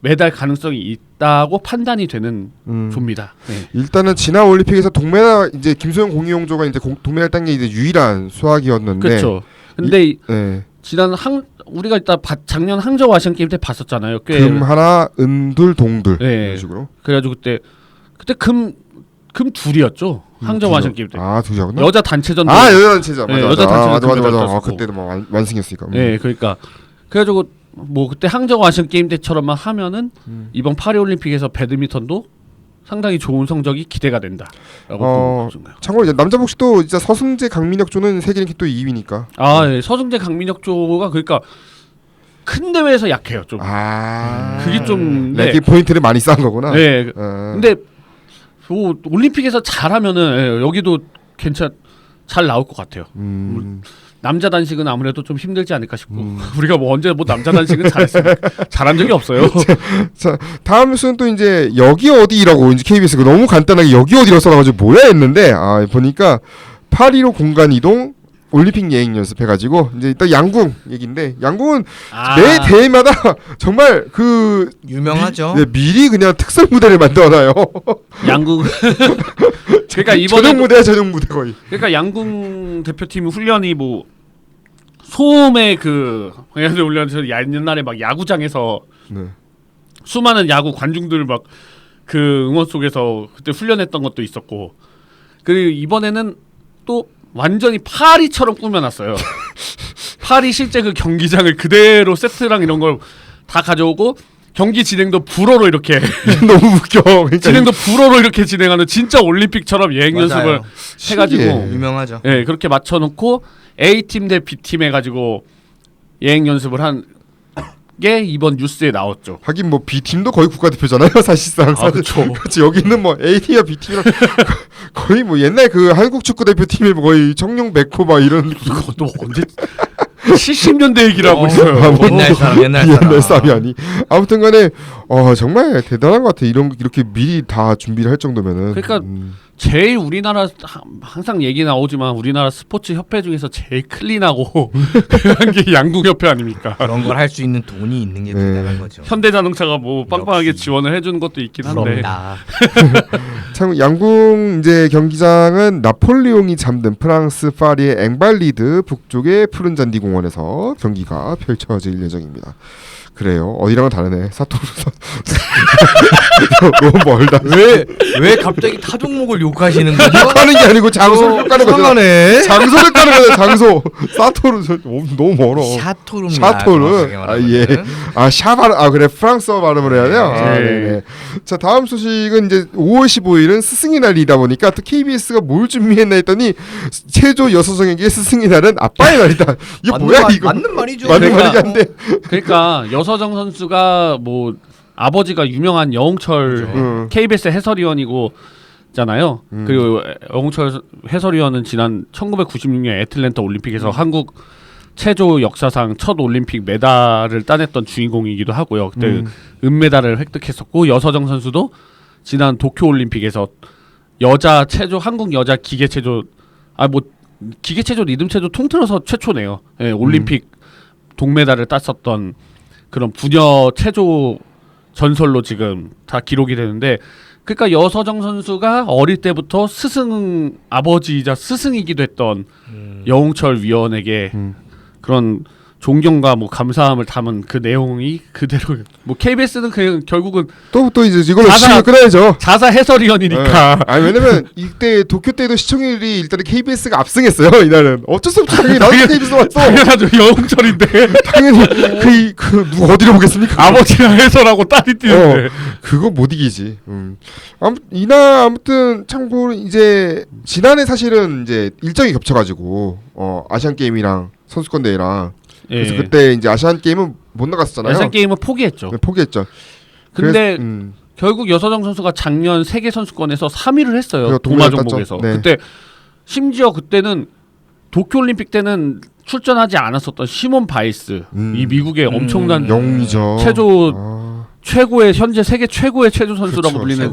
메달 가능성이 있다고 판단이 되는 조입니다. 네. 일단은 지난 올림픽에서 동메달 이제 김소영 공이용조가 이제 동메달 딴 게 이제 유일한 수학이었는데. 그렇죠. 근데 네. 우리가 이따 작년 항저우 아시안 게임 때 봤었잖아요. 꽤 금 하나, 은둘, 동둘 네. 이런 식으로. 그래가지고 그때 금 둘이었죠. 항저우 아시안 게임 때. 둘이었나? 여자 단체전. 여자 단체전. 네, 맞아. 여자 단체전 맞아. 그때도 뭐 완승했으니까. 네, 그러니까 그래가지고 뭐 그때 항저우 아시안 게임 때처럼만 하면은 이번 파리 올림픽에서 배드민턴도 상당히 좋은 성적이 기대가 된다라고 보는 거예요. 참고로 이제 남자 복식도 진짜 서승재 강민혁조는 세계 랭킹 또 2위니까. 예. 서승재 강민혁조가 그러니까 큰 대회에서 약해요 좀. 그게 좀 랭킹 포인트를 많이 쌓은 거구나. 네. 근데 올림픽에서 잘하면은 여기도 잘 나올 것 같아요. 남자 단식은 아무래도 좀 힘들지 않을까 싶고 우리가 뭐 언제 뭐 남자 단식은 잘한 적이 없어요. 자, 다음 뉴스는 또 이제 여기 어디라고 이제 KBS가 너무 간단하게 여기 어디라고 써놔가지고 뭐야 했는데 보니까 파리로 공간 이동 올림픽 예행 연습해가지고 이제 일단 양궁 얘기인데 양궁은 매 대회마다 정말 그 유명하죠. 미리 그냥 특설 무대를 만들어놔요. 양궁 그러니까 전용 무대야 전용 무대 거의. 그러니까 양궁 대표팀 훈련이 뭐 소음의 그 훈련에서 옛날에 막 야구장에서 수많은 야구 관중들 막 그 응원 속에서 그때 훈련했던 것도 있었고 그리고 이번에는 또 완전히 파리처럼 꾸며놨어요. 파리 실제 그 경기장을 그대로 세트랑 이런 걸 다 가져오고 경기 진행도 불어로 이렇게 너무 웃겨. 그러니까 진행도 불어로 이렇게 진행하는 진짜 올림픽처럼 예행 연습을 해가지고 유명하죠. 네, 그렇게 맞춰놓고 A팀 대 B팀 해가지고 예행 연습을 한 게 이번 뉴스에 나왔죠. 하긴 뭐 B팀도 거의 국가대표잖아요 사실상. 그렇죠. 그렇지 여기는 뭐 A팀이야 B팀이랑 거의 뭐 옛날 그 한국 축구 대표팀이 거의 청룡 백호 막 이런. 그것도 언제 70년대 얘기를 하고 있어요. 옛날 사람이 아니. 아무튼간에 정말 대단한 것 같아. 이렇게 미리 다 준비를 할 정도면은. 그러니까 제일 우리나라 항상 얘기 나오지만 우리나라 스포츠 협회 중에서 제일 클린하고 그런 게 양궁협회 아닙니까? 그런 걸 할 수 있는 돈이 있는 게 대단한 거죠. 현대자동차가 뭐 빵빵하게 지원을 해주는 것도 있긴 한데. 참 양궁 이제 경기장은 나폴리옹이 잠든 프랑스 파리의 앵발리드 북쪽의 푸른 잔디 공원에서 경기가 펼쳐질 예정입니다. 그래요. 어디랑은 다르네. 사토루 너무 멀다. 왜 갑자기 타 종목을 욕하시는 거죠? 욕하는 게 아니고 장소를 욕하는 거죠. 상하네. 장소를 까는 거죠. 장소. 사토루 너무 멀어. 샤토르입니다. 샤토르. 예. 그래 프랑스어 발음을 해야 돼요. 네네. 자 다음 소식은 이제 5월 15일은 스승의 날이다 보니까 또 KBS가 뭘 준비했나 했더니 체조 여서정에게 스승의 날은 아빠의 날이다. 이게 뭐야 이거? 맞는 말이죠. 맞는 말이긴 한데. 그러니까 여서정 선수가 뭐 아버지가 유명한 여홍철 KBS 해설위원이고 잖아요. 그리고 여홍철 해설위원은 지난 1996년 애틀랜타 올림픽에서 한국 체조 역사상 첫 올림픽 메달을 따냈던 주인공이기도 하고요. 그때 은메달을 획득했었고 여서정 선수도 지난 도쿄 올림픽에서 여자 체조 한국 여자 기계 체조 기계 체조 리듬 체조 통틀어서 최초네요. 예, 올림픽 동메달을 땄었던 그런 부녀 체조 전설로 지금 다 기록이 되는데 그러니까 여서정 선수가 어릴 때부터 아버지이자 스승이기도 했던 여홍철 위원에게 그런 존경과 뭐 감사함을 담은 그 내용이 그대로 뭐 KBS는 결국은 또 이제 이걸로 시청을 끊어야죠. 자사 해설위원이니까. 왜냐면 이때 도쿄 때도 시청률이 일단은 KBS가 압승했어요. 이날은 어쩔 수 없죠. 당연히 나도 KBS 왔어. 당연하죠. 여홍철인데. 당연히 누가 어디로 보겠습니까? 아버지가 해설하고 딸이 뛰는데. 그거 못 이기지. 아무튼 참고로 이제 지난해 사실은 이제 일정이 겹쳐가지고 아시안 게임이랑 선수권 대회랑 그래서 그때 이제 아시안 게임은 못 나갔었잖아요. 아시안 게임은 포기했죠. 네, 포기했죠. 근데 결국 여서정 선수가 작년 세계 선수권에서 3위를 했어요. 도마 종목에서. 네. 그때 심지어 그때는 도쿄 올림픽 때는 출전하지 않았었던 시몬 바이스 이 미국의 엄청난 영웅이죠. 체조 현재 세계 최고의 체조 선수라고 불리는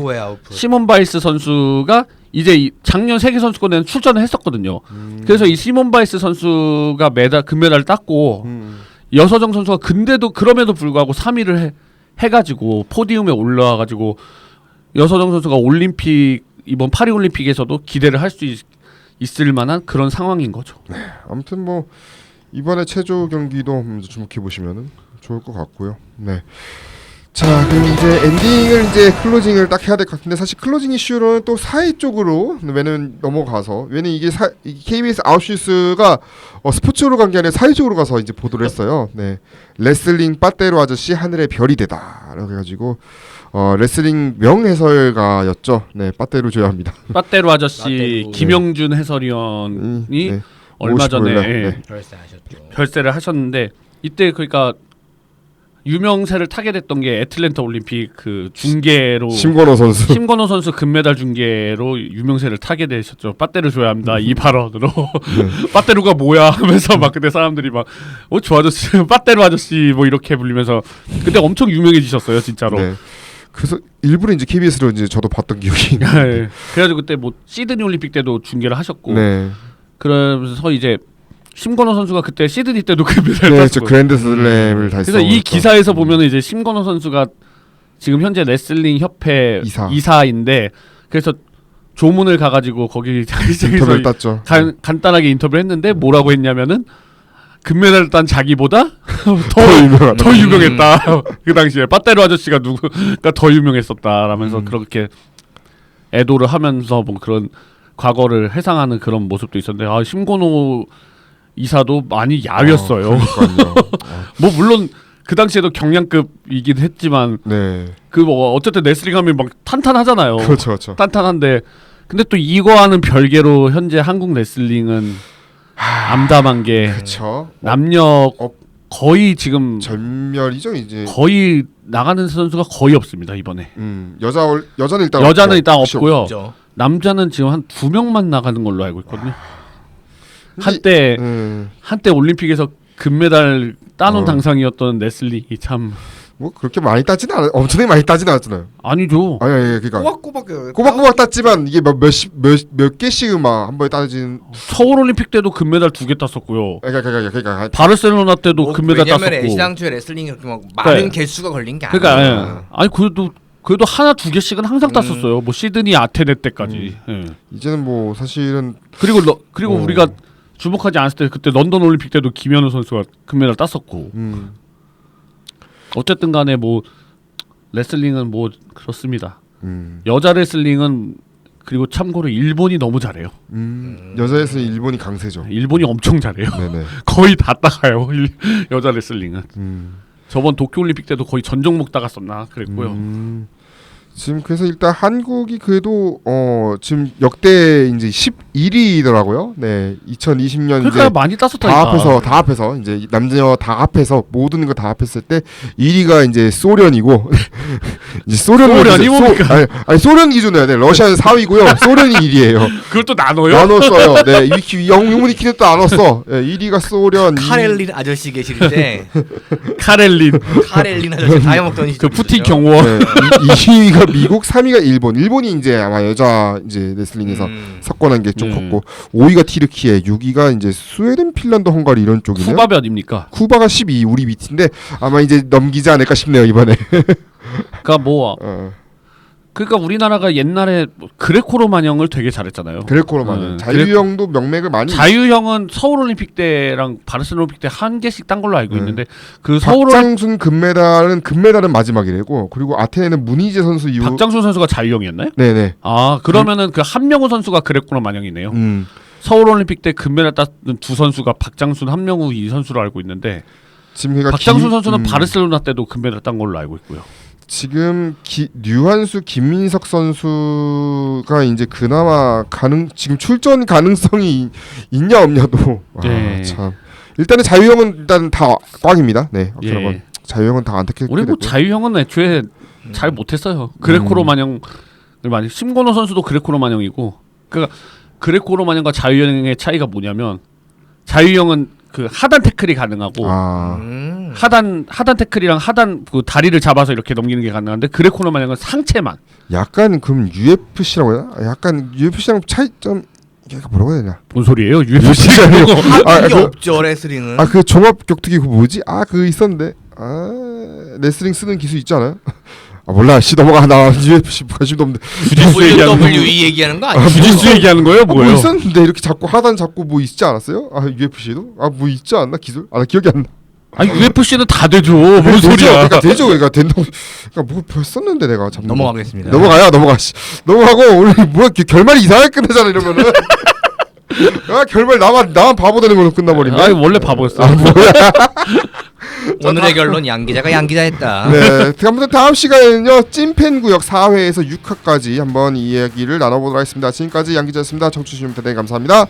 시몬 바이스 선수가 이제 작년 세계 선수권에는 출전을 했었거든요. 그래서 이 시몬 바이스 선수가 금메달을 땄고 여서정 선수가 근데도 그럼에도 불구하고 3위를 해가지고 포디움에 올라와가지고 여서정 선수가 이번 파리 올림픽에서도 기대를 할 수 있을 만한 그런 상황인 거죠. 네, 아무튼 뭐 이번에 체조 경기도 주목해 보시면은 좋을 것 같고요. 네. 자, 그럼 이제 엔딩을 클로징을 딱 해야 될 것 같은데 사실 클로징 이슈로는 또 사회 쪽으로 넘어가서 이게 KBS 9시 뉴스가 스포츠로 간 게 아니라 사회 쪽으로 가서 이제 보도를 했어요. 네, 레슬링 빠떼로 아저씨 하늘의 별이 되다라고 해가지고 레슬링 명해설가였죠. 네, 빠떼로 줘야 합니다. 빠떼로 아저씨 김영준 해설위원이 얼마 전에 별세를 하셨는데 이때 그러니까 유명세를 타게 됐던 게 애틀랜타 올림픽 그 중계로 심건호 선수. 심건호 선수 금메달 중계로 유명세를 타게 되셨죠. 빠떼를 줘야 합니다. 이 발언으로. 빠떼루가 뭐야 하면서 막 그때 사람들이 막 저 아저씨 빠떼루 아저씨 뭐 이렇게 불리면서 그때 엄청 유명해지셨어요, 진짜로. 네. 그래서 일부러 이제 KBS로 이제 저도 봤던 기억이. 네. 그래가지고 그때 뭐 시드니 올림픽 때도 중계를 하셨고. 네. 그러면서 이제 심건호 선수가 그때 시드니 때도 금메달을 네, 땄고. 저 그랜드슬램을 다 그래서 이 기사에서 보면은 이제 심건호 선수가 지금 현재 레슬링 협회 이사인데 그래서 조문을 가가지고 거기 인터뷰를 땄죠. 간단하게 인터뷰를 했는데 뭐라고 했냐면은 금메달을 딴 자기보다 더 유명했다. 그 당시에 빠떼로 아저씨가 누구가 더 유명했었다라면서 그렇게 애도를 하면서 뭐 그런 과거를 회상하는 그런 모습도 있었는데 아 심건호 이사도 많이 야위었어요. 뭐 물론 그 당시에도 경량급이긴 했지만 네. 그 뭐 어쨌든 레슬링 하면 막 탄탄하잖아요. 그렇죠. 탄탄한데 근데 또 이거와는 별개로 현재 한국 레슬링은 암담한 게 그렇죠. 남녀 거의 지금 전멸이죠 이제. 거의 나가는 선수가 거의 없습니다 이번에. 여자는 일단 없고요. 없죠. 남자는 지금 한 2명만 나가는 걸로 알고 있거든요. 한때 올림픽에서 금메달 따놓은 당상이었던 레슬링이 참 뭐 그렇게 많이 따지는 않아. 엄청나게 많이 따지는 않았잖아요. 아니죠. 아니 그러니까 꼬박꼬박 땄지만 이게 몇 개씩 막 한 번에 따지는. 서울 올림픽 때도 금메달 2개 땄었고요. 그러니까 바르셀로나 때도 금메달 땄었고. 왜냐면 애시당초에 레슬링이 그렇게 막 많은 개수가 걸린 게 아니야. 그러니까 아니 그래도 하나 2개씩은 항상 땄었어요. 뭐 시드니 아테네 때까지. 예. 이제는 뭐 사실은 그리고 우리가 주목하지 않았을 때 그때 런던 올림픽 때도 김현우 선수가 금메달 땄었고. 어쨌든 간에 뭐 레슬링은 뭐 그렇습니다. 여자 레슬링은 그리고 참고로 일본이 너무 잘해요. 여자 레슬링 일본이 강세죠. 일본이 엄청 잘해요. 네네. 거의 다 따가요. 여자 레슬링은. 저번 도쿄 올림픽 때도 거의 전 종목 따갔었나 그랬고요. 지금 그래서 일단 한국이 그래도 지금 역대 이제 11위더라고요. 네, 2020년 그러니까 이제 많이 땄었다니까. 다 합해서 이제 남녀 다 합해서 모든 거 다 합했을 때 1위가 이제 소련이고 이제 소련이 뭡니까? 아니 소련 기준으로 해야 돼. 러시아는 4위고요. 소련이 1위예요. 그걸 또 나눠요? 나눴어요. 네, 영문위키는 또 나눴어. 네, 1위가 소련. 카렐린 아저씨 계실 때 카렐린 아저씨 다 해먹던 그 푸틴 경호원. 네, 2위가 미국, 3위가 일본. 일본이 이제 아마 여자 이제 레슬링에서 석권한 게 좀 컸고 5위가 티르키예, 6위가 이제 스웨덴, 핀란드, 헝가리 이런 쪽이네요. 쿠바가 어딥니까? 쿠바가 12위, 우리 밑인데 아마 이제 넘기지 않을까 싶네요 이번에. 그러니까 뭐 그러니까 우리나라가 옛날에 그레코로마냥을 되게 잘했잖아요. 그레코로마냥. 자유형도 명맥을 많이. 자유형은 서울 올림픽 때랑 바르셀로나 올림픽 때 한 개씩 딴 걸로 알고 있는데 그 서울 박장순 금메달은 마지막이래고 그리고 아테네는 문희재 선수 이후. 박장순 선수가 자유형이었나요? 네네. 아 그러면은 그 한명우 선수가 그레코로마냥이네요. 서울 올림픽 때 금메달 땄던 두 선수가 박장순, 한명우 이 선수로 알고 있는데 지금 박장순 선수는 바르셀로나 때도 금메달 딴 걸로 알고 있고요. 지금 류한수, 김민석 선수가 이제 그나마 지금 출전 가능성이 있냐 없냐도 참 일단은 자유형은 일단 다 꽝입니다. 네, 예. 자유형은 다 안타깝게 우리 뭐 자유형은 애초에 잘 못했어요. 그레코로마냥을 많이 심건호 선수도 그레코로마냥이고 그러니까 그레코로마냥과 자유형의 차이가 뭐냐면 자유형은 그 하단 태클이 가능하고 하단 태클이랑 하단 그 다리를 잡아서 이렇게 넘기는 게 가능한데 그레코로마냥은 상체만. 약간 그럼 UFC라고 해야 되나? 약간 UFC랑 차이점 이게 뭐라고 해야 되나? 뭔 소리예요? UFC가 이게 없죠 레슬링은. 그 종합 격투기 그 뭐지? 그 있었는데 레슬링 쓰는 기술 있지 않아요? 몰라. 넘어가. 나 UFC 관심도 없는데. WWE 얘기하는 거 아니야? 주짓수 얘기하는 거예요? 뭐예요? 뭐 있었는데 이렇게 잡고 하단 잡고 뭐 있지 않았어요? UFC도? 뭐 있지 않나 기술? 나 기억이 안 나. UFC는 다 되죠. 뭔 소리야? 그러니까 되죠. 그러니까 된다고. 그러니까 뭐 했었는데 내가 잡는. 넘어가겠습니다. 넘어가고 오늘 뭐야 결말이 이상하게 끝나잖아 이러면은. 결말 나만 바보 되는 걸로 끝나버린다. 원래 바보였어. 뭐야? 오늘의 결론 양 기자가 양 기자했다. 네, 아무튼 다음 시간에는요 찐팬구역 4회에서 6화까지 한번 이야기를 나눠보도록 하겠습니다. 지금까지 양 기자였습니다. 청취해주신 대단히 감사합니다.